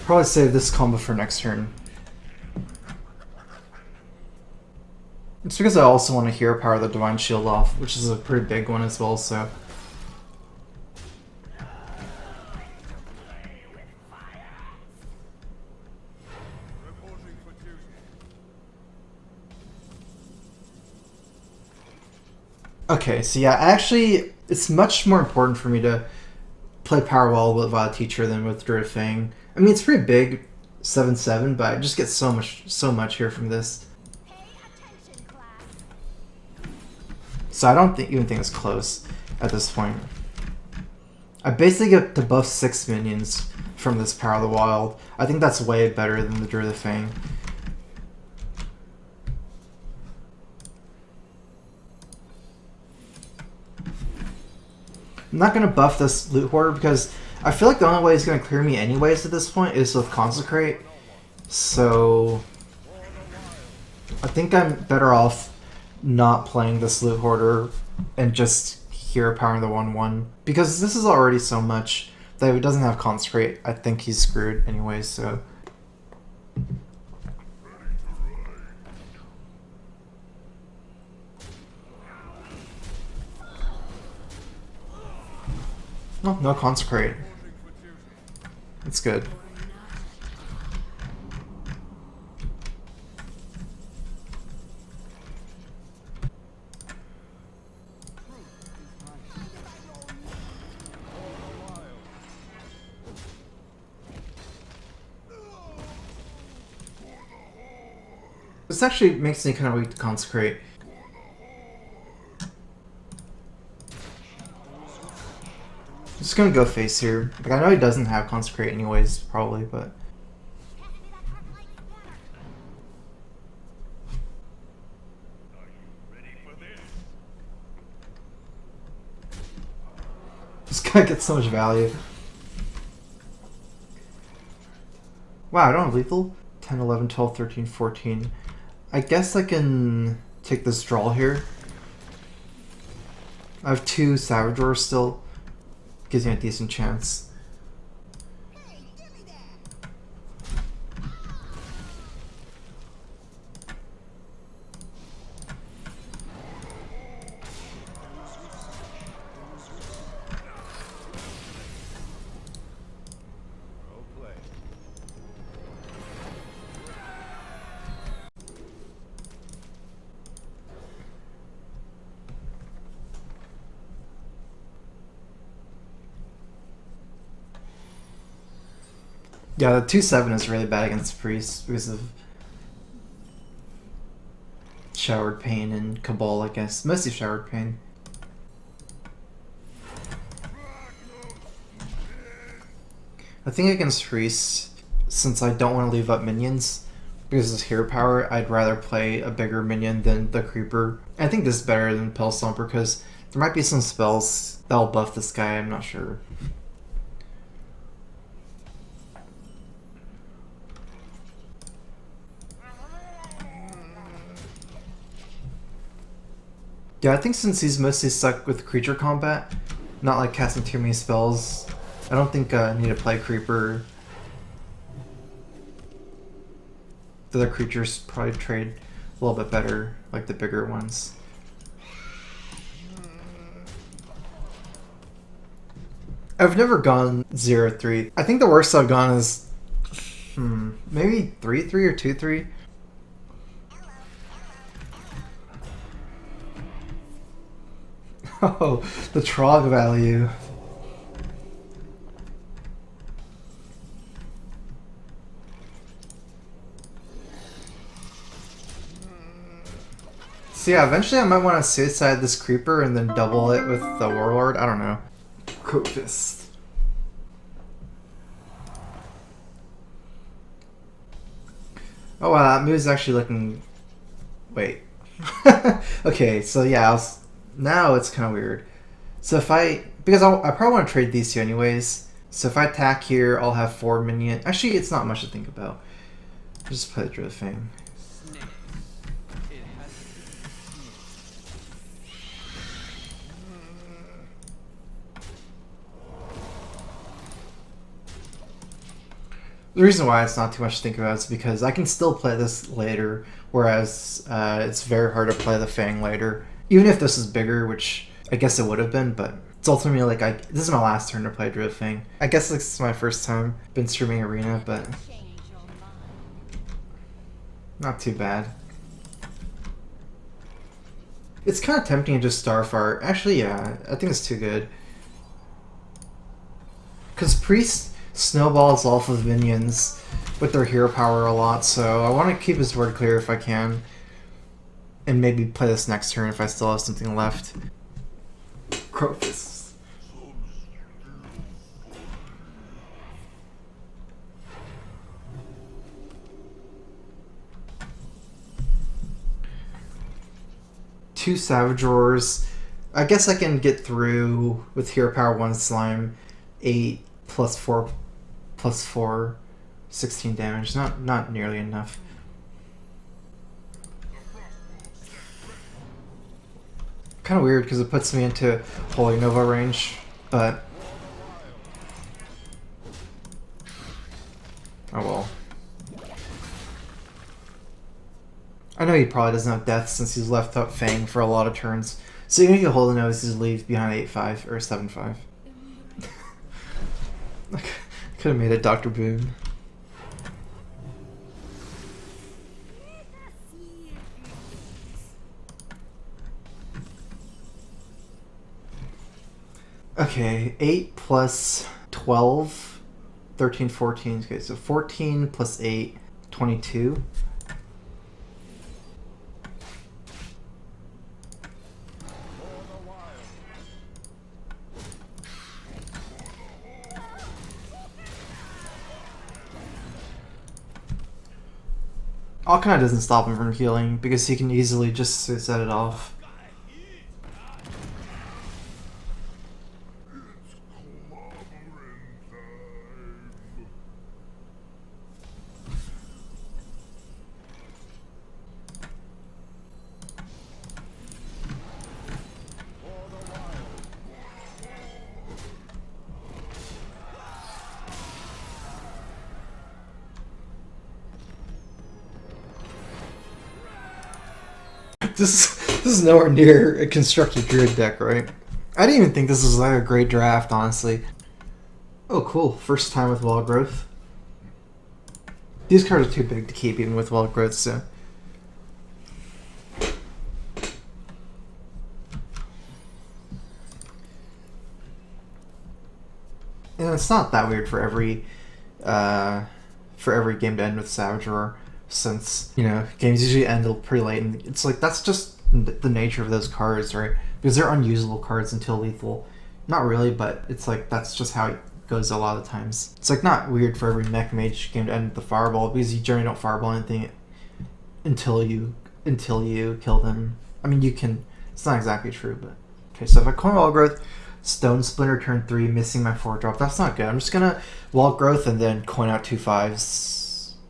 S1: Probably save this combo for next turn. It's because I also want to hero power the Divine Shield off, which is a pretty big one as well, so... Okay, so yeah, actually, it's much more important for me to play Power Wall with Violet Teacher than with Druid Fang. I mean, it's pretty big, 7/7, but I just get so much here from this. So I don't even think it's close at this point. I basically get to buff 6 minions from this Power of the Wild. I think that's way better than the Druid Fang. I'm not going to buff this Loot Hoarder because I feel like the only way he's going to clear me anyways at this point is with Consecrate. So I think I'm better off not playing this Loot Hoarder and just hero powering the 1/1. Because this is already so much that if he doesn't have Consecrate, I think he's screwed anyways, so... Oh, no Consecrate. That's good. This actually makes me kind of weak to Consecrate. I'm just gonna go face here. Like, I know he doesn't have Consecrate anyways, probably, but... Gonna get so much value. Wow, I don't have lethal. 10, 11, 12, 13, 14. I guess I can take this draw here. I have 2 Savage Roars still. Gives me a decent chance. Yeah, the 2/7 is really bad against Priest because of Showered Pain and Cabal, I guess. Mostly Showered Pain. I think against Priest, since I don't want to leave up minions, because of hero power, I'd rather play a bigger minion than the Creeper. I think this is better than Pale Stomper because there might be some spells that'll buff this guy, I'm not sure. Yeah, I think since he's mostly stuck with creature combat, not like casting too many spells, I don't think I need to play Creeper. The other creatures probably trade a little bit better, like the bigger ones. I've never gone 0-3. I think the worst I've gone is maybe 3-3 or 2-3. Oh, the Trog value. So yeah, eventually I might want to suicide this Creeper and then double it with the Warlord. I don't know. Coat Fist. Oh wow, that move's actually looking... Wait. Okay, so yeah, now it's kind of weird. So if I probably want to trade these two anyways. So if I attack here, I'll have 4 minions. Actually, it's not much to think about. Just play the Druid Fang. The reason why it's not too much to think about is because I can still play this later, whereas it's very hard to play the Fang later. Even if this is bigger, which I guess it would have been, but it's ultimately like this is my last turn to play Druid Fang. I guess this is my first time been streaming Arena, but not too bad. It's kind of tempting to just Starfire. Actually, yeah, I think it's too good. Because Priest snowballs off of minions with their hero power a lot, so I want to keep his board clear if I can. And maybe play this next turn if I still have something left. Crocus. Two Savage Roars. I guess I can get through with Hero Power 1 Slime. 8 plus 4 plus 4. 16 damage. Not nearly enough. Kind of weird because it puts me into Holy Nova range, but oh well. I know he probably doesn't have death since he's left up Fang for a lot of turns, so even if you Holy Nova, he just leaves behind 8-5 or 7-5. I could have made it Dr. Boone. Okay, 8 plus 12, 13, 14. Okay, so 14 plus 8, 22. Alkana doesn't stop him from healing because he can easily just set it off. This is nowhere near a constructed Druid deck, right? I didn't even think this was like a great draft, honestly. Oh, cool. First time with Wall Growth. These cards are too big to keep even with Wall Growth, so... And it's not that weird for every game to end with Savage Roar, since, you know, games usually end pretty late, and it's like, that's just the nature of those cards, right? Because they're unusable cards until lethal. Not really, but it's like, that's just how it goes a lot of times. It's like not weird for every Mech Mage game to end with the Fireball, because you generally don't Fireball anything until you kill them. I mean, you can, it's not exactly true, but... Okay, so if I coin Wall Growth, Stone Splinter turn 3, missing my 4-drop. That's not good. I'm just gonna Wall Growth and then coin out 2 5s.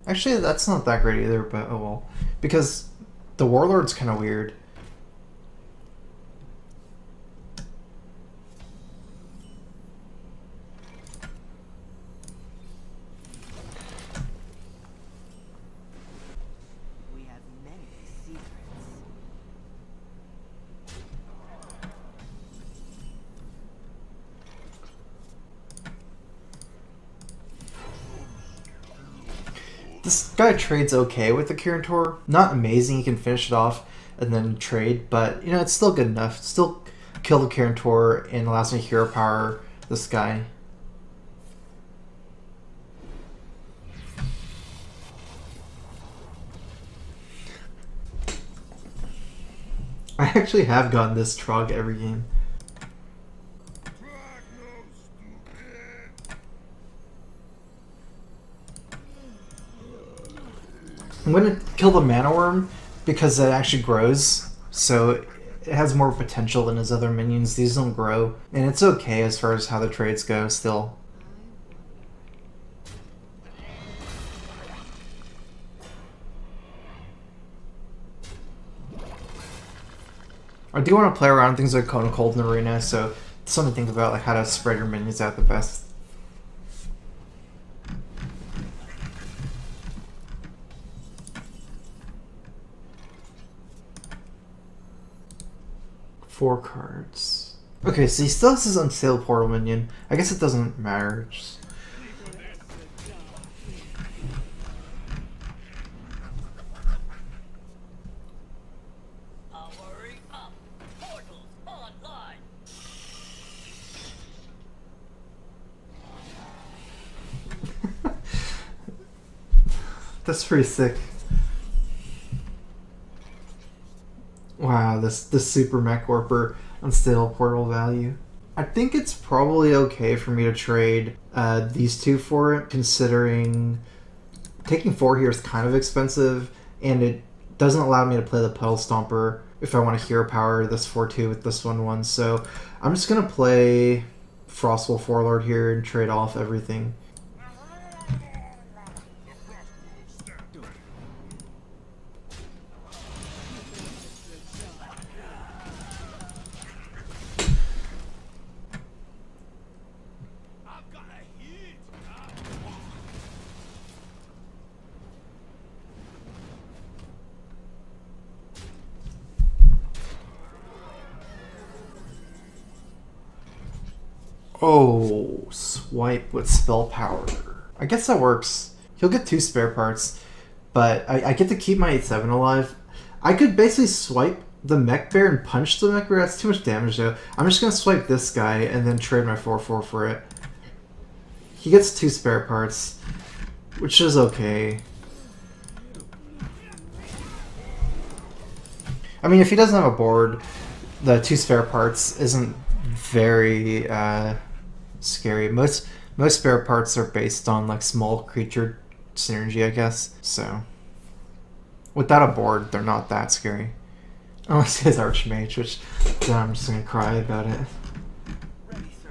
S1: Actually, that's not that great either, but oh well. Because the Warlord's kind of weird.
S2: We have many secrets.
S1: This guy trades okay with the Kirin. Not amazing, he can finish it off and then trade, but you know, it's still good enough. Still kill the Kirin and allows me to hero power this guy. I actually have gotten this Trog every game. I'm going to kill the Mana Worm because it actually grows, so it has more potential than his other minions. These don't grow, and it's okay as far as how the trades go still. I do want to play around things like Cone of Cold in Arena, so it's something to think about, like how to spread your minions out the best. Four cards. Okay, so he still has his Unstable Portal minion. I guess it doesn't matter. Just... That's pretty sick. Wow, this Super Mech Warper Unstable Portal value. I think it's probably okay for me to trade these two for it, considering taking 4 here is kind of expensive, and it doesn't allow me to play the Puddle Stomper if I want to hero power this 4-2 with this 1-1. So I'm just going to play Frostwolf Warlord here and trade off everything. Oh, swipe with spell power. I guess that works. He'll get 2 spare parts, but I get to keep my 8-7 alive. I could basically swipe the Mech Bear and punch the Mech Bear. That's too much damage though. I'm just going to swipe this guy and then trade my 4-4 for it. He gets 2 spare parts, which is okay. I mean, if he doesn't have a board, the 2 spare parts isn't very scary. Most spare parts are based on like small creature synergy, I guess. So without a board, they're not that scary. Unless he has Archmage, which then I'm just gonna cry about it.
S2: Ready, sir.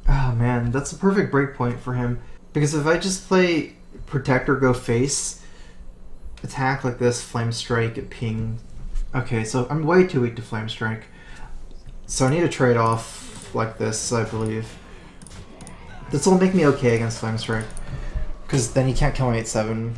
S1: Oh man, that's a perfect breakpoint for him. Because if I just play Protector, go face, attack like this, Flame Strike, ping. Okay, so I'm way too weak to Flame Strike. So I need to trade off like this, I believe. This will make me okay against Flame Strike. Because then he can't kill my 8/7.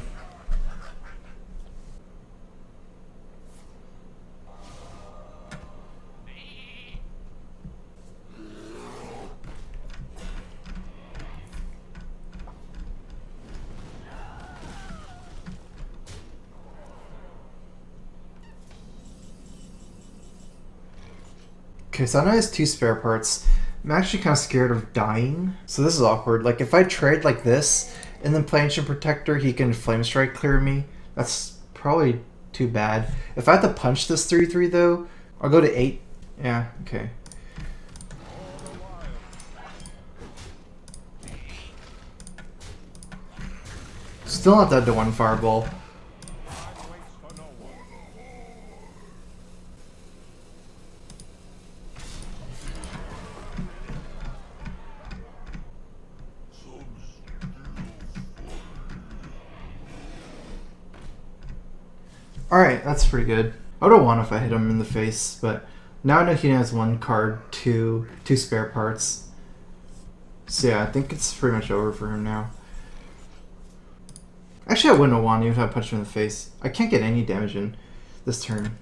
S1: Okay, so I know he has 2 spare parts. I'm actually kind of scared of dying. So this is awkward. Like, if I trade like this, and then play Ancient Protector, he can Flame Strike clear me. That's probably too bad. If I have to punch this 3/3 though, I'll go to 8. Yeah, okay. Still not dead to 1 Fireball. Alright, that's pretty good. I would have won if I hit him in the face, but now I know he has 1 card, 2 spare parts. So yeah, I think it's pretty much over for him now. Actually, I wouldn't have won even if I punched him in the face. I can't get any damage in this turn.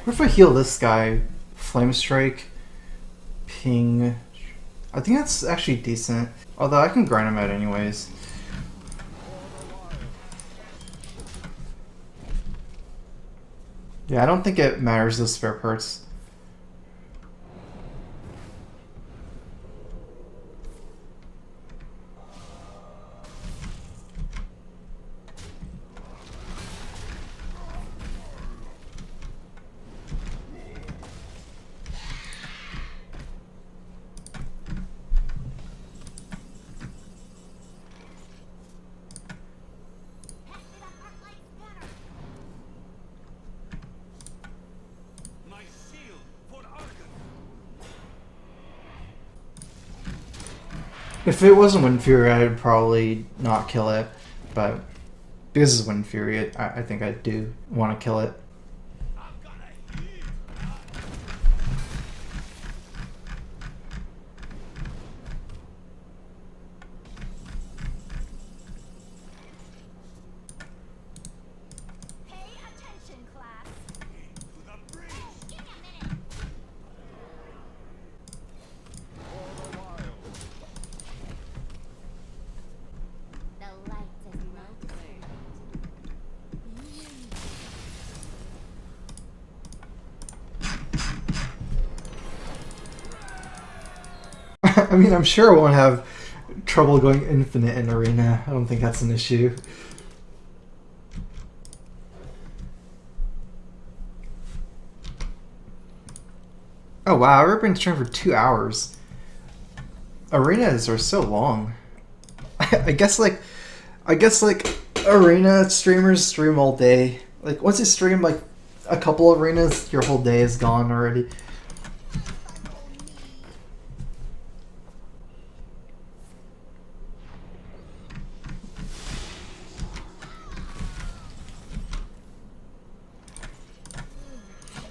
S1: What if I heal this guy? Flame Strike, Ping. I think that's actually decent. Although I can grind him out anyways. Yeah, I don't think it matters the spare parts. If it wasn't Wind Fury, I would probably not kill it, but because it's Wind Fury, I think I do want to kill it. I mean, I'm sure I won't have trouble going infinite in Arena. I don't think that's an issue. Oh wow, I've been streaming for 2 hours. Arenas are so long. I guess like Arena streamers stream all day. Like once you stream like a couple of arenas, your whole day is gone already.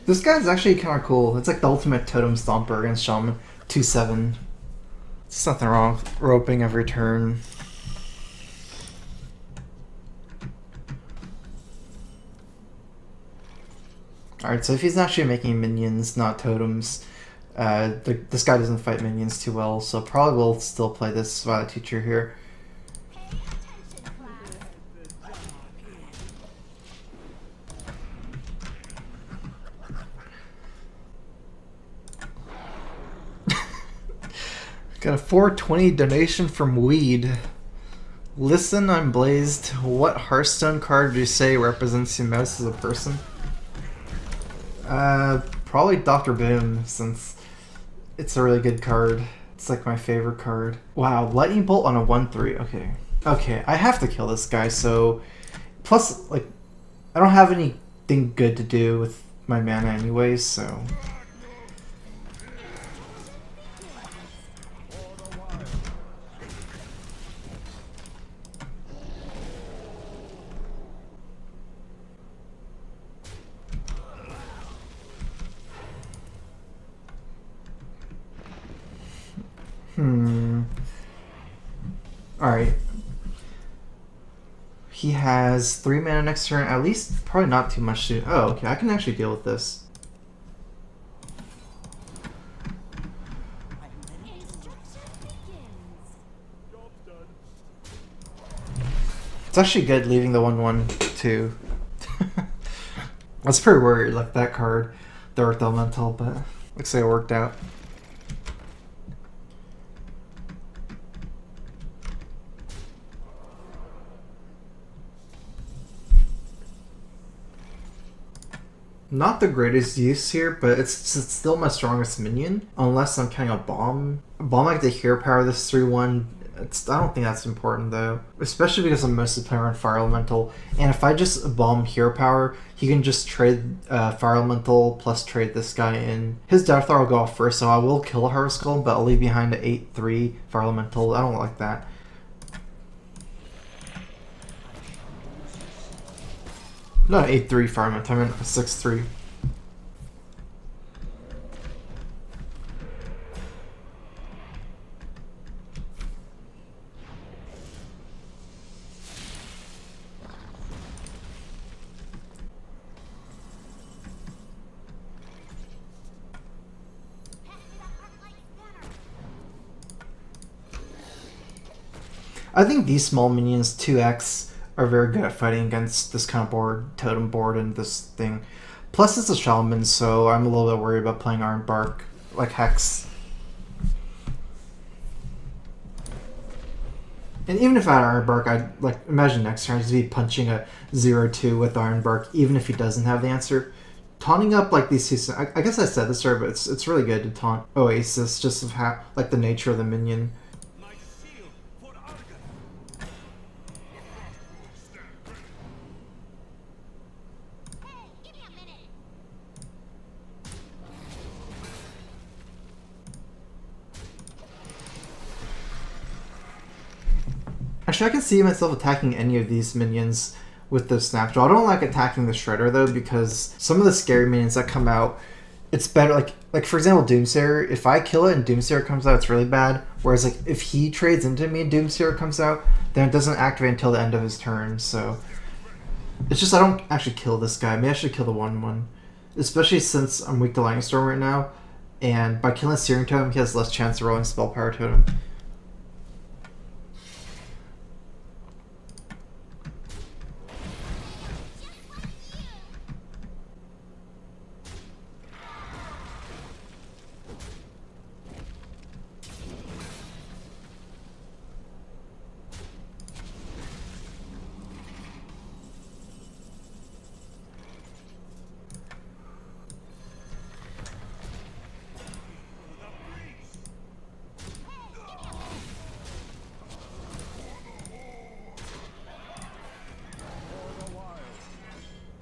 S1: This guy's actually kind of cool. It's like the ultimate totem stomper against Shaman 2/7. There's nothing wrong with roping every turn. Alright, so if he's actually making minions, not totems, this guy doesn't fight minions too well, so probably will still play this Violet Teacher here. Got a 420 donation from Weed. Listen, I'm Blazed. What Hearthstone card would you say represents you most as a person? Probably Dr. Boom, since it's a really good card. It's like my favorite card. Wow, Lightning Bolt on a 1/3. Okay. Okay, I have to kill this guy, so... Plus, like, I don't have anything good to do with my mana anyways, so... Alright. He has 3 mana next turn. At least, probably not too much to... Oh, okay. I can actually deal with this. It's actually good leaving the 1/1 too. I was pretty worried, like that card, the Earth Elemental, but looks like it worked out. Not the greatest use here, but it's still my strongest minion, unless I'm counting a bomb. A bomb like the hero power this 3/1. I don't think that's important though, especially because I'm mostly playing around Fire Elemental. And if I just bomb hero power, he can just trade Fire Elemental plus trade this guy in. His Death Throw will go off first, so I will kill a Heart Skull, but I'll leave behind an 8/3 Fire Elemental. I don't like that. Not 8/3 Fire Elemental, I meant 6/3. I think these small minions, 2x, are very good at fighting against this kind of board, totem board, and this thing. Plus, it's a shaman, so I'm a little bit worried about playing Iron Bark, like Hex. And even if I had Iron Bark, I'd like imagine next turn I'd just be punching a 0/2 with Iron Bark, even if he doesn't have the answer. Taunting up like these two, I guess I said this earlier, but it's really good to taunt Oasis just of how like the nature of the minion. Actually, I can see myself attacking any of these minions with the Snapdraw. I don't like attacking the Shredder though, because some of the scary minions that come out, it's better. Like for example, Doomsayer. If I kill it and Doomsayer comes out, it's really bad. Whereas like if he trades into me and Doomsayer comes out, then it doesn't activate until the end of his turn. So it's just I don't actually kill this guy. Maybe I should kill the 1/1, especially since I'm weak to Lightning Storm right now. And by killing Searing Totem, he has less chance of rolling Spell Power Totem.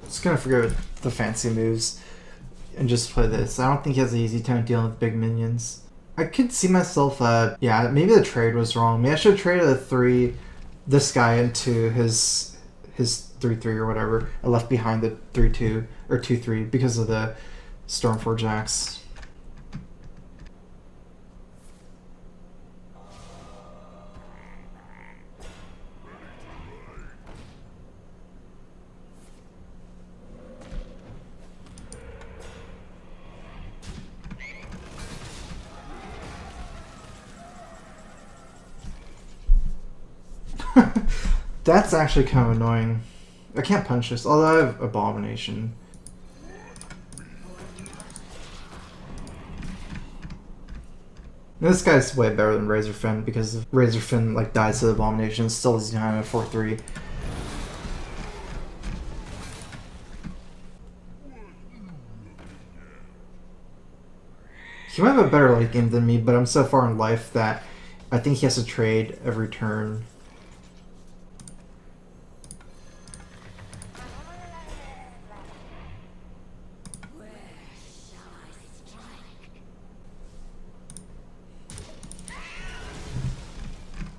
S1: Just gonna forget the fancy moves and just play this. I don't think he has an easy time dealing with big minions. I could see myself, yeah, maybe the trade was wrong. Maybe I should have traded a 3, this guy into his 3/3 or whatever. I left behind the 3/2 or 2/3 because of the Stormforge Axe. That's actually kind of annoying. I can't punch this, although I have Abomination. This guy's way better than Razorfin because Razorfin like dies to the Abomination, still is behind a 4/3. He might have a better late game than me, but I'm so far in life that I think he has to trade every turn.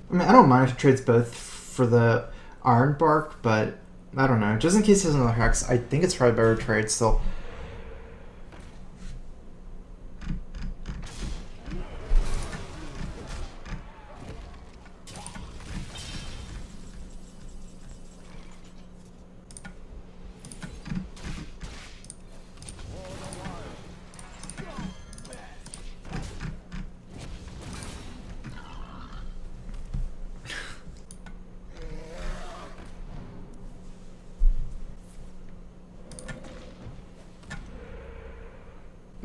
S1: I mean, I don't mind if he trades both for the Iron Bark, but I don't know. Just in case he has another Hex, I think it's probably better to trade still.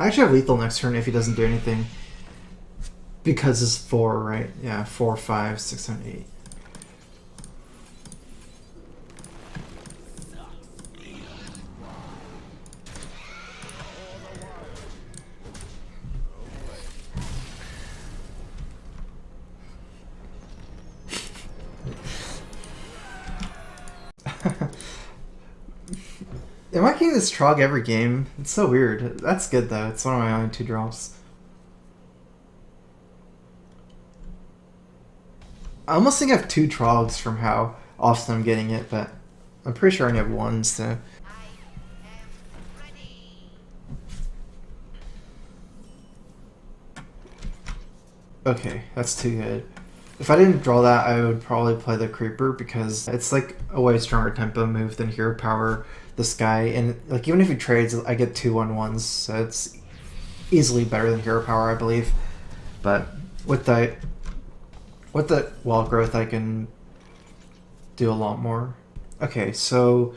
S1: I actually have lethal next turn if he doesn't do anything. Because it's 4, right? Yeah, 4, 5, 6, 7, 8. Am I getting this Trog every game? It's so weird. That's good though. It's one of my only 2 drops. I almost think I have 2 Trogs from how often I'm getting it, but I'm pretty sure I only have 1, so... Okay, that's too good. If I didn't draw that, I would probably play the Creeper because it's like a way stronger tempo move than Hero Power this guy. And like even if he trades, I get 2/1/1s, so it's easily better than Hero Power, I believe. But with the Wild Growth, I can do a lot more. Okay, so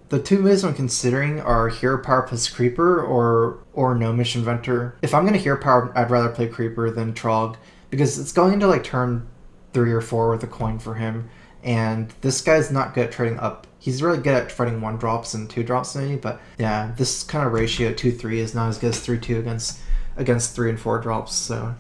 S1: the 2 moves I'm considering are Hero Power plus Creeper or Gnomish Inventor. If I'm gonna Hero Power, I'd rather play Creeper than Trog because it's going into like turn 3 or 4 with a coin for him, and this guy's not good at trading up. He's really good at trading 1-drops and 2-drops maybe, but yeah, this kind of ratio 2-3 is not as good as 3-2 against 3 and 4 drops. So.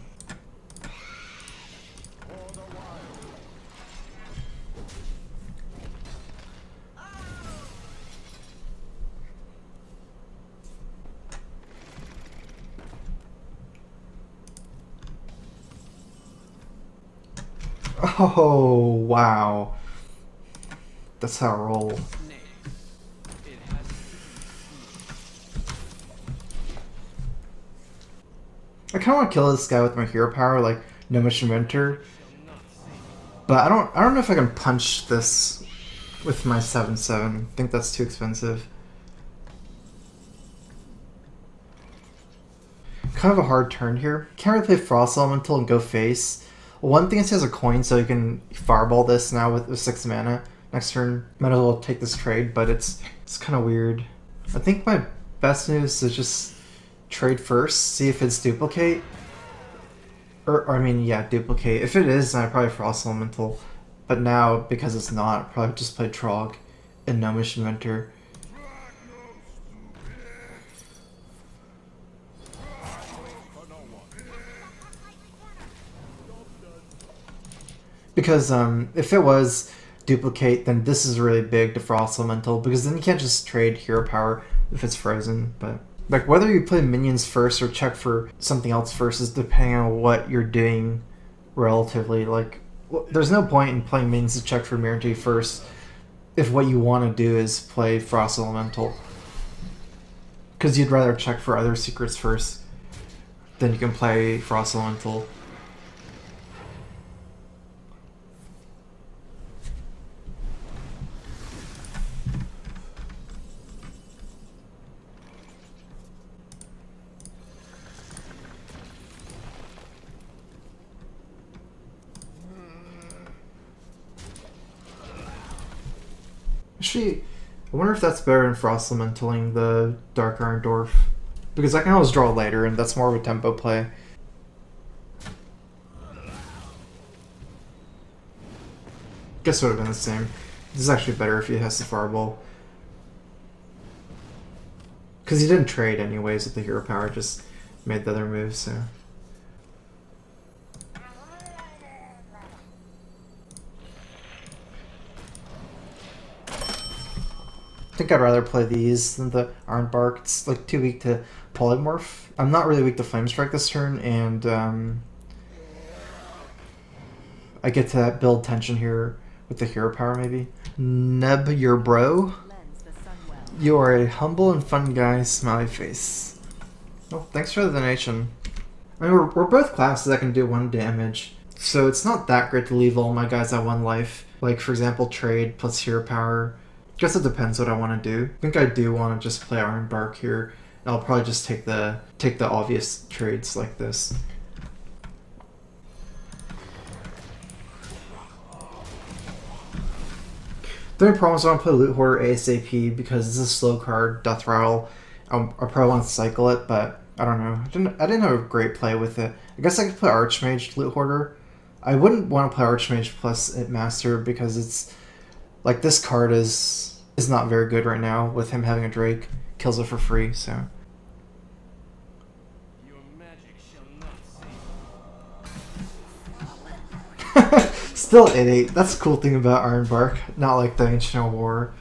S1: Oh, wow. That's how I roll. I kind of want to kill this guy with my Hero Power, like Gnomish Inventor. But I don't know if I can punch this with my 7/7. I think that's too expensive. Kind of a hard turn here. Can't really play Frost Elemental and go face. One thing is he has a coin, so you can fireball this now with 6 mana. Next turn, might as well take this trade, but it's kind of weird. I think my best move is to just trade first, see if it's duplicate. Or I mean, yeah, duplicate. If it is, then I'd probably Frost Elemental. But now, because it's not, I'd probably just play Trog and Gnomish Inventor. Because if it was duplicate, then this is really big to Frost Elemental, because then you can't just trade Hero Power if it's frozen. But like whether you play minions first or check for something else first is depending on what you're doing relatively. Like there's no point in playing minions to check for Mirror first if what you want to do is play Frost Elemental. Because you'd rather check for other secrets first than you can play Frost Elemental. Actually, I wonder if that's better than Frost Elementaling the Dark Iron Dwarf. Because I can always draw later, and that's more of a tempo play. Guess it would have been the same. This is actually better if he has the Fireball. Because he didn't trade anyways with the Hero Power, just made the other moves, so... I think I'd rather play these than the Iron Bark. It's like too weak to Polymorph. I'm not really weak to Flame Strike this turn, and I get to build tension here with the Hero Power maybe. Neb your bro. You are a humble and fun guy, smiley face. Oh, thanks for the donation. I mean, we're both classes that can do 1 damage, so it's not that great to leave all my guys at 1 life. Like, for example, trade plus Hero Power. Guess it depends what I want to do. I think I do want to just play Iron Bark here. And I'll probably just take the obvious trades like this. The only problem is I want to play Loot Hoarder ASAP because this is a slow card, Death Rattle. I probably want to cycle it, but I don't know. I didn't have a great play with it. I guess I could play Archmage Loot Hoarder. I wouldn't want to play Archmage plus It Master because it's like this card is not very good right now with him having a Drake. Kills it for free, so.
S3: Your magic shall not save.
S1: Still 8-8. That's the cool thing about Ironbark. Not like the Ancient War.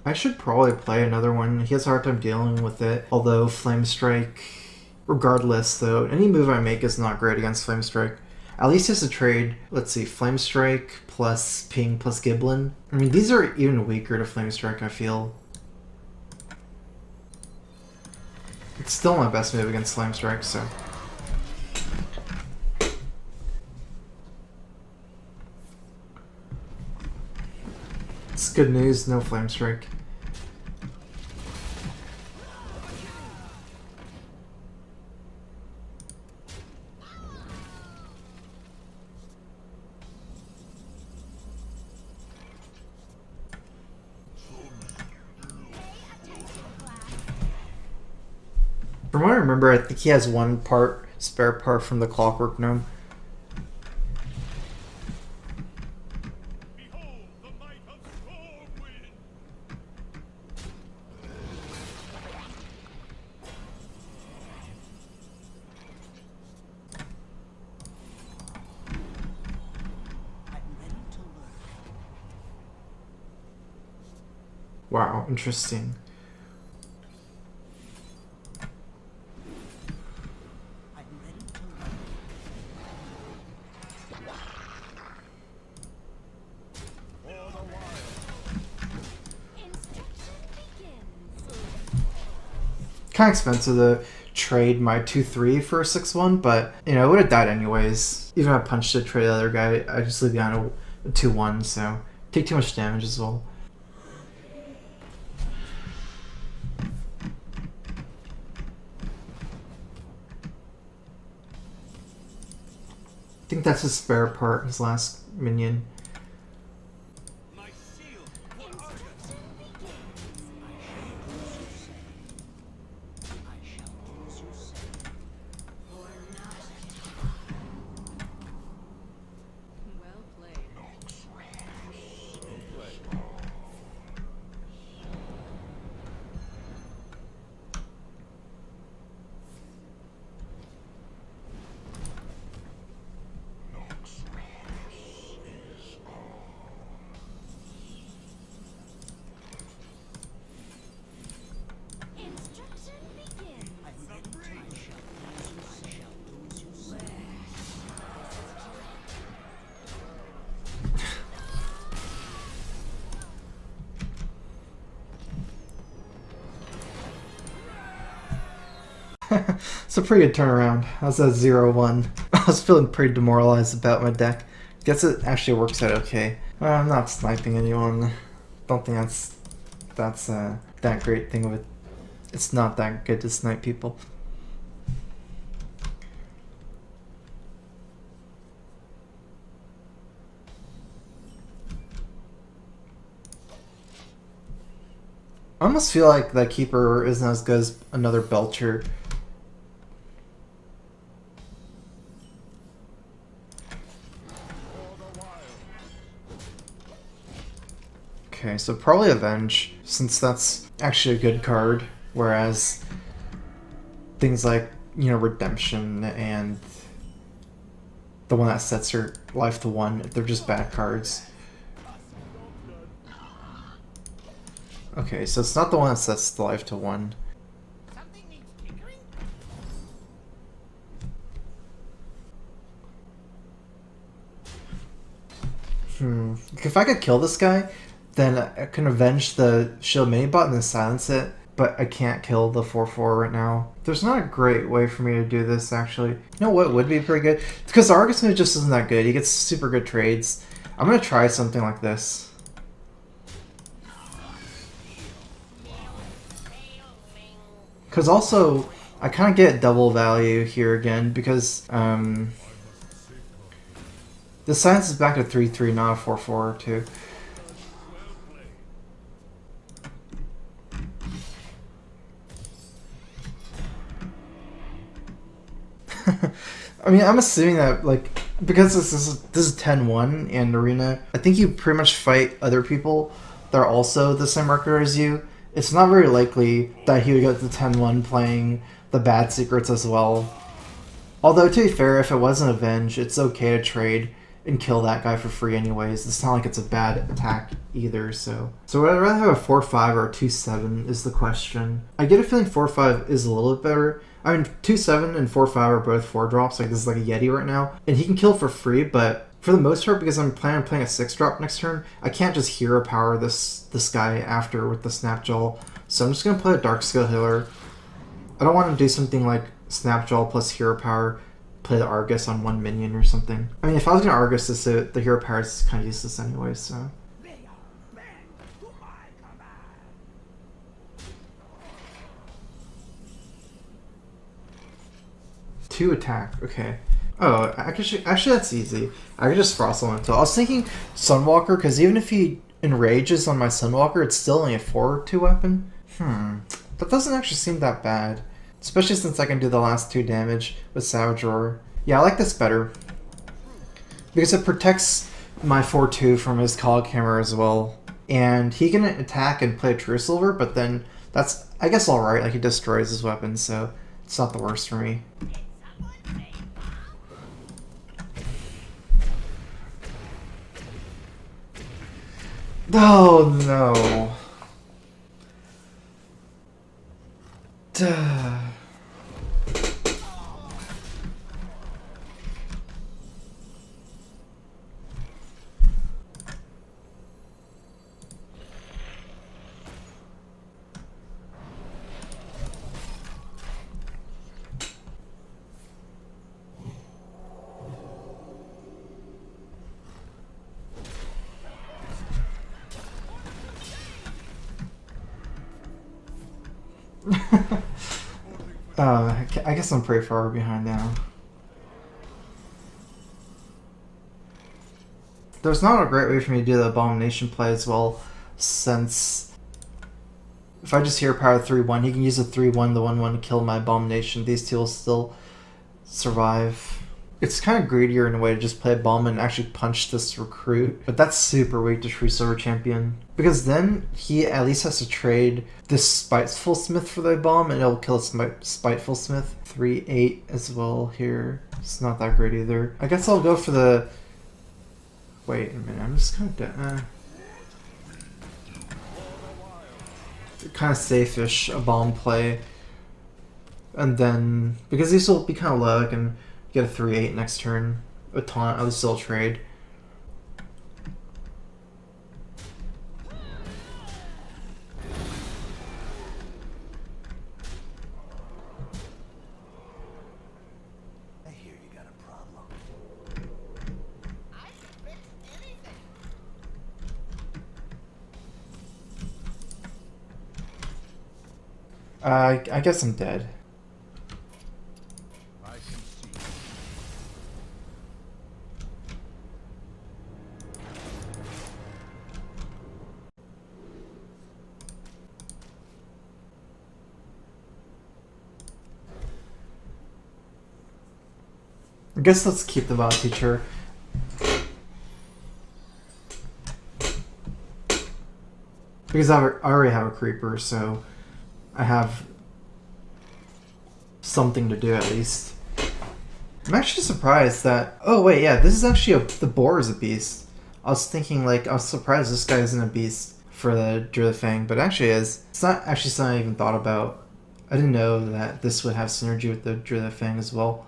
S1: I should probably play another one. He has a hard time dealing with it. Although Flame Strike, regardless though, any move I make is not great against Flame Strike. At least it's a trade. Let's see, Flame Strike plus Ping plus Giblin. I mean, these are even weaker to Flame Strike, I feel. It's still my best move against Flame Strike, so. It's good news, no Flame Strike. From what I remember, I think he has one spare part from the Clockwork Gnome.
S3: Behold the might of Stormwind!
S2: I'm ready to learn.
S1: Wow, interesting.
S2: I'm ready to learn.
S1: Kind of expensive to trade my 2-3 for a 6-1, but you know, it would have died anyways. Even if I punched to trade the other guy, I just leave behind a 2-1, so take too much damage as well. I think that's his spare part, his last minion.
S3: My shield for Argus!
S2: I shall do as you say.
S4: Well played.
S5: Instruction begins.
S2: I'm ready to I shall do as you say.
S1: It's a pretty good turnaround. I was at 0-1. I was feeling pretty demoralized about my deck. Guess it actually works out okay. I'm not sniping anyone. Don't think that's that great thing of it. It's not that good to snipe people. I almost feel like that keeper isn't as good as another Belcher. Okay, so probably Avenge, since that's actually a good card, whereas things like, you know, Redemption and the one that sets your life to 1, they're just bad cards. Okay, so it's not the one that sets the life to 1.
S2: Something needs tinkering?
S1: If I could kill this guy, then I can avenge the shield mini bot and then silence it, but I can't kill the 4/4 right now. There's not a great way for me to do this, actually. You know what would be pretty good? It's because the Argus move just isn't that good. He gets super good trades. I'm going to try something like this. Because also, I kind of get double value here again, because the silence is back to 3/3, not a 4/4 too. I mean, I'm assuming that, like, because this is 10-1 and Arena, I think you pretty much fight other people that are also the same record as you. It's not very likely that he would get to 10-1 playing the bad secrets as well. Although, to be fair, if it wasn't Avenge, it's okay to trade and kill that guy for free anyways. It's not like it's a bad attack either, so... So would I rather have a 4-5 or a 2-7 is the question. I get a feeling 4-5 is a little bit better. I mean, 2-7 and 4-5 are both 4-drops, like this is like a Yeti right now. And he can kill for free, but for the most part, because I'm planning on playing a 6-drop next turn, I can't just hero power this guy after with the Snapjaw. So I'm just going to play a Dark Skill Healer. I don't want to do something like Snapjaw plus hero power, play the Argus on one minion or something. I mean, if I was going to Argus this, the hero power is kind of useless anyway, so...
S2: They are men to my command.
S1: 2 attack, okay. Oh, actually that's easy. I could just Frost Elemental. I was thinking Sunwalker, because even if he enrages on my Sunwalker, it's still only a 4-2 weapon. That doesn't actually seem that bad. Especially since I can do the last 2 damage with Savage Roar. Yeah, I like this better. Because it protects my 4-2 from his Cog Hammer as well. And he can attack and play a True Silver, but then that's, I guess, alright. Like, he destroys his weapon, so it's not the worst for me. Oh, no. Duh. I guess I'm pretty far behind now. There's not a great way for me to do the Abomination play as well, since if I just hero power 3-1, he can use a 3-1, the 1-1 to kill my Abomination. These two will still survive. It's kind of greedier in a way to just play a bomb and actually punch this recruit, but that's super weak to True Silver Champion. Because then he at least has to trade this Spiteful Smith for the bomb and it'll kill Spiteful Smith. 3-8 as well here. It's not that great either. I guess I'll go for the... Wait a minute, I'm just kind of safe-ish, a bomb play. And then, because these will be kind of low, I can get a 3-8 next turn. A taunt, I'll still trade.
S2: I hear you got a problem. I can fix anything.
S1: I guess I'm dead.
S3: I can see.
S1: I guess let's keep the Vow Teacher. Because I already have a Creeper, so I have something to do at least. I'm actually surprised that... Oh wait, yeah, this is actually the boar is a beast. I was thinking, like, I was surprised this guy isn't a beast for the Druid Fang, but it actually is. It's not actually something I even thought about. I didn't know that this would have synergy with the Druid Fang as well.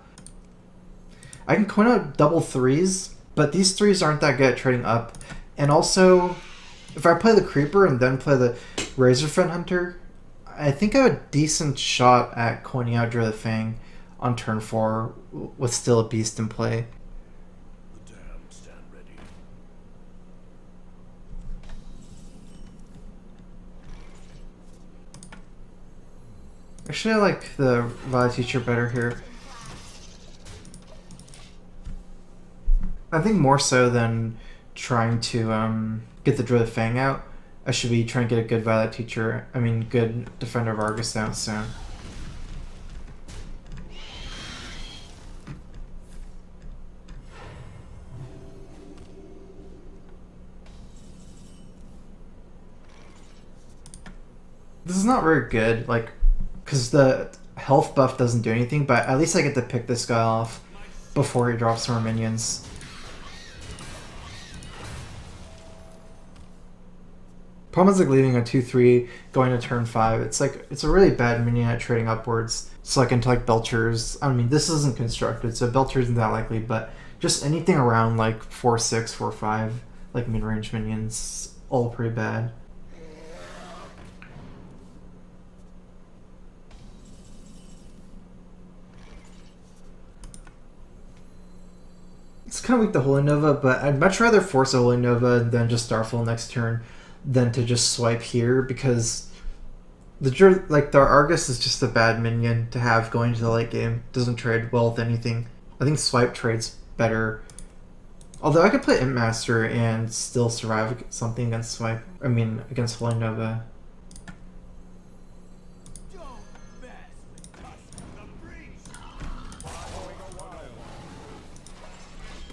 S1: I can coin out double 3s, but these 3s aren't that good at trading up. And also, if I play the Creeper and then play the Razorfen Hunter, I think I have a decent shot at coining out Druid Fang on turn 4 with still a beast in play.
S3: The damned stand ready.
S1: Actually, I like the Vow Teacher better here. I think more so than trying to get the Druid Fang out, I should be trying to get a good Violet Teacher, good Defender of Argus out soon. This is not very good, like, because the health buff doesn't do anything, but at least I get to pick this guy off before he drops more minions. Problem is like leaving a 2-3 going to turn 5. It's like, it's a really bad minion at trading upwards. So like into like Belchers. I mean, this isn't constructed, so Belcher isn't that likely, but just anything around like 4-6, 4-5, like mid-range minions, all pretty bad. It's kind of weak the Holy Nova, but I'd much rather force a Holy Nova and then just Starfall next turn than to just swipe here, because the Argus is just a bad minion to have going to the late game. Doesn't trade well with anything. I think swipe trades better. Although I could play Imp Master and still survive something against swipe. I mean, against Holy Nova.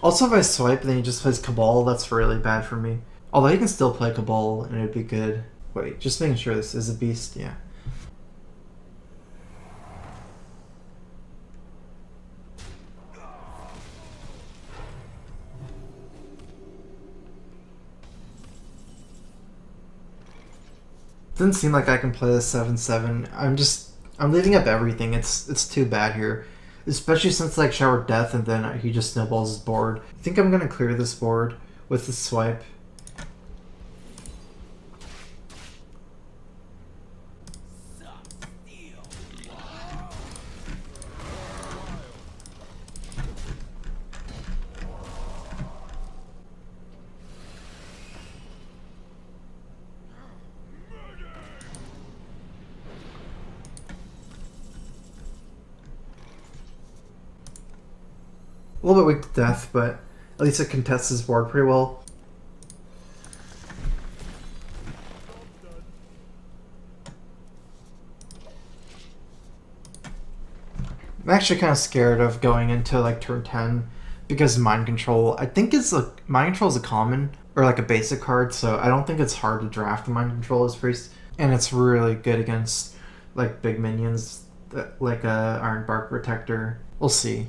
S1: Also, if I swipe, then he just plays Cabal. That's really bad for me. Although he can still play Cabal, and it'd be good. Wait, just making sure this is a beast. Yeah. Doesn't seem like I can play this 7-7. I'm leaving up everything. It's too bad here. Especially since like Shower Death and then he just snowballs his board. I think I'm gonna clear this board with the swipe. A little bit weak to death, but at least it contests his board pretty well. I'm actually kind of scared of going into like turn 10 because Mind Control. I think Mind Control is a common or like a basic card, so I don't think it's hard to draft Mind Control as priest, and it's really good against like big minions like a Iron Bark Protector. We'll see.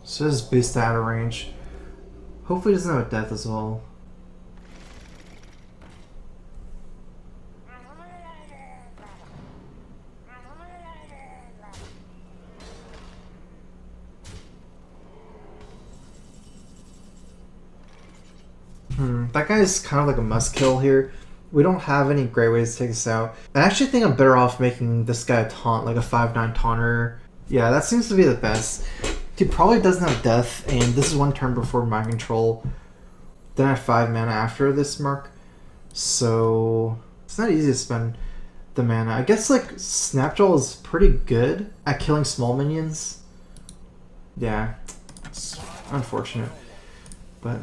S1: So this boost out of range. Hopefully he doesn't have a death as well. That guy's kind of like a must kill here. We don't have any great ways to take this out. I actually think I'm better off making this guy a taunt, like a 5-9 taunter. Yeah, that seems to be the best. He probably doesn't have death, and this is one turn before Mind Control. Then I have 5 mana after this mark. So it's not easy to spend the mana. I guess like Snapjaw is pretty good at killing small minions. Yeah, it's unfortunate. But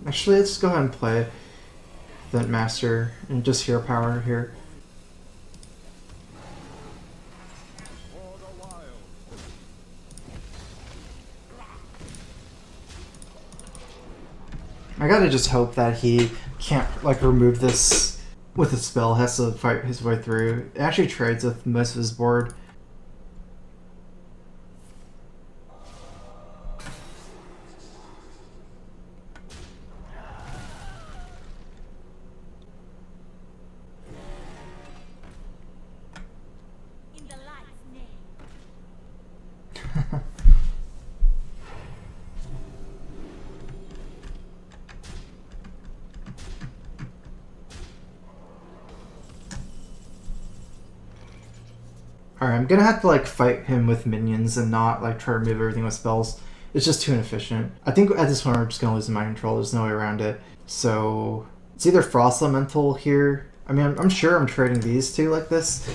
S1: actually, let's go ahead and play Vent Master and just Hero Power here. I gotta just hope that he can't like remove this with a spell, has to fight his way through. It actually trades with most of his board.
S4: In the light's name.
S1: Alright, I'm gonna have to like fight him with minions and not like try to remove everything with spells. It's just too inefficient. I think at this point we're just gonna lose the Mind Control. There's no way around it. So it's either Frost Elemental here. I mean, I'm sure I'm trading these two like this.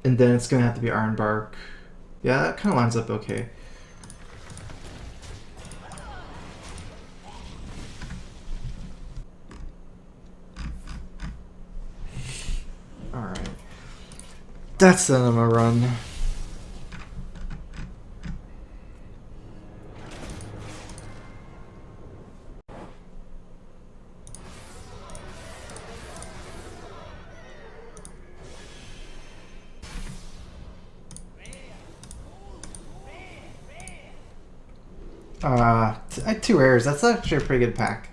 S1: And then it's gonna have to be Iron Bark. Yeah, that kind of lines up okay. Alright. That's the end of my run. I had 2 errors. That's actually a pretty good pack.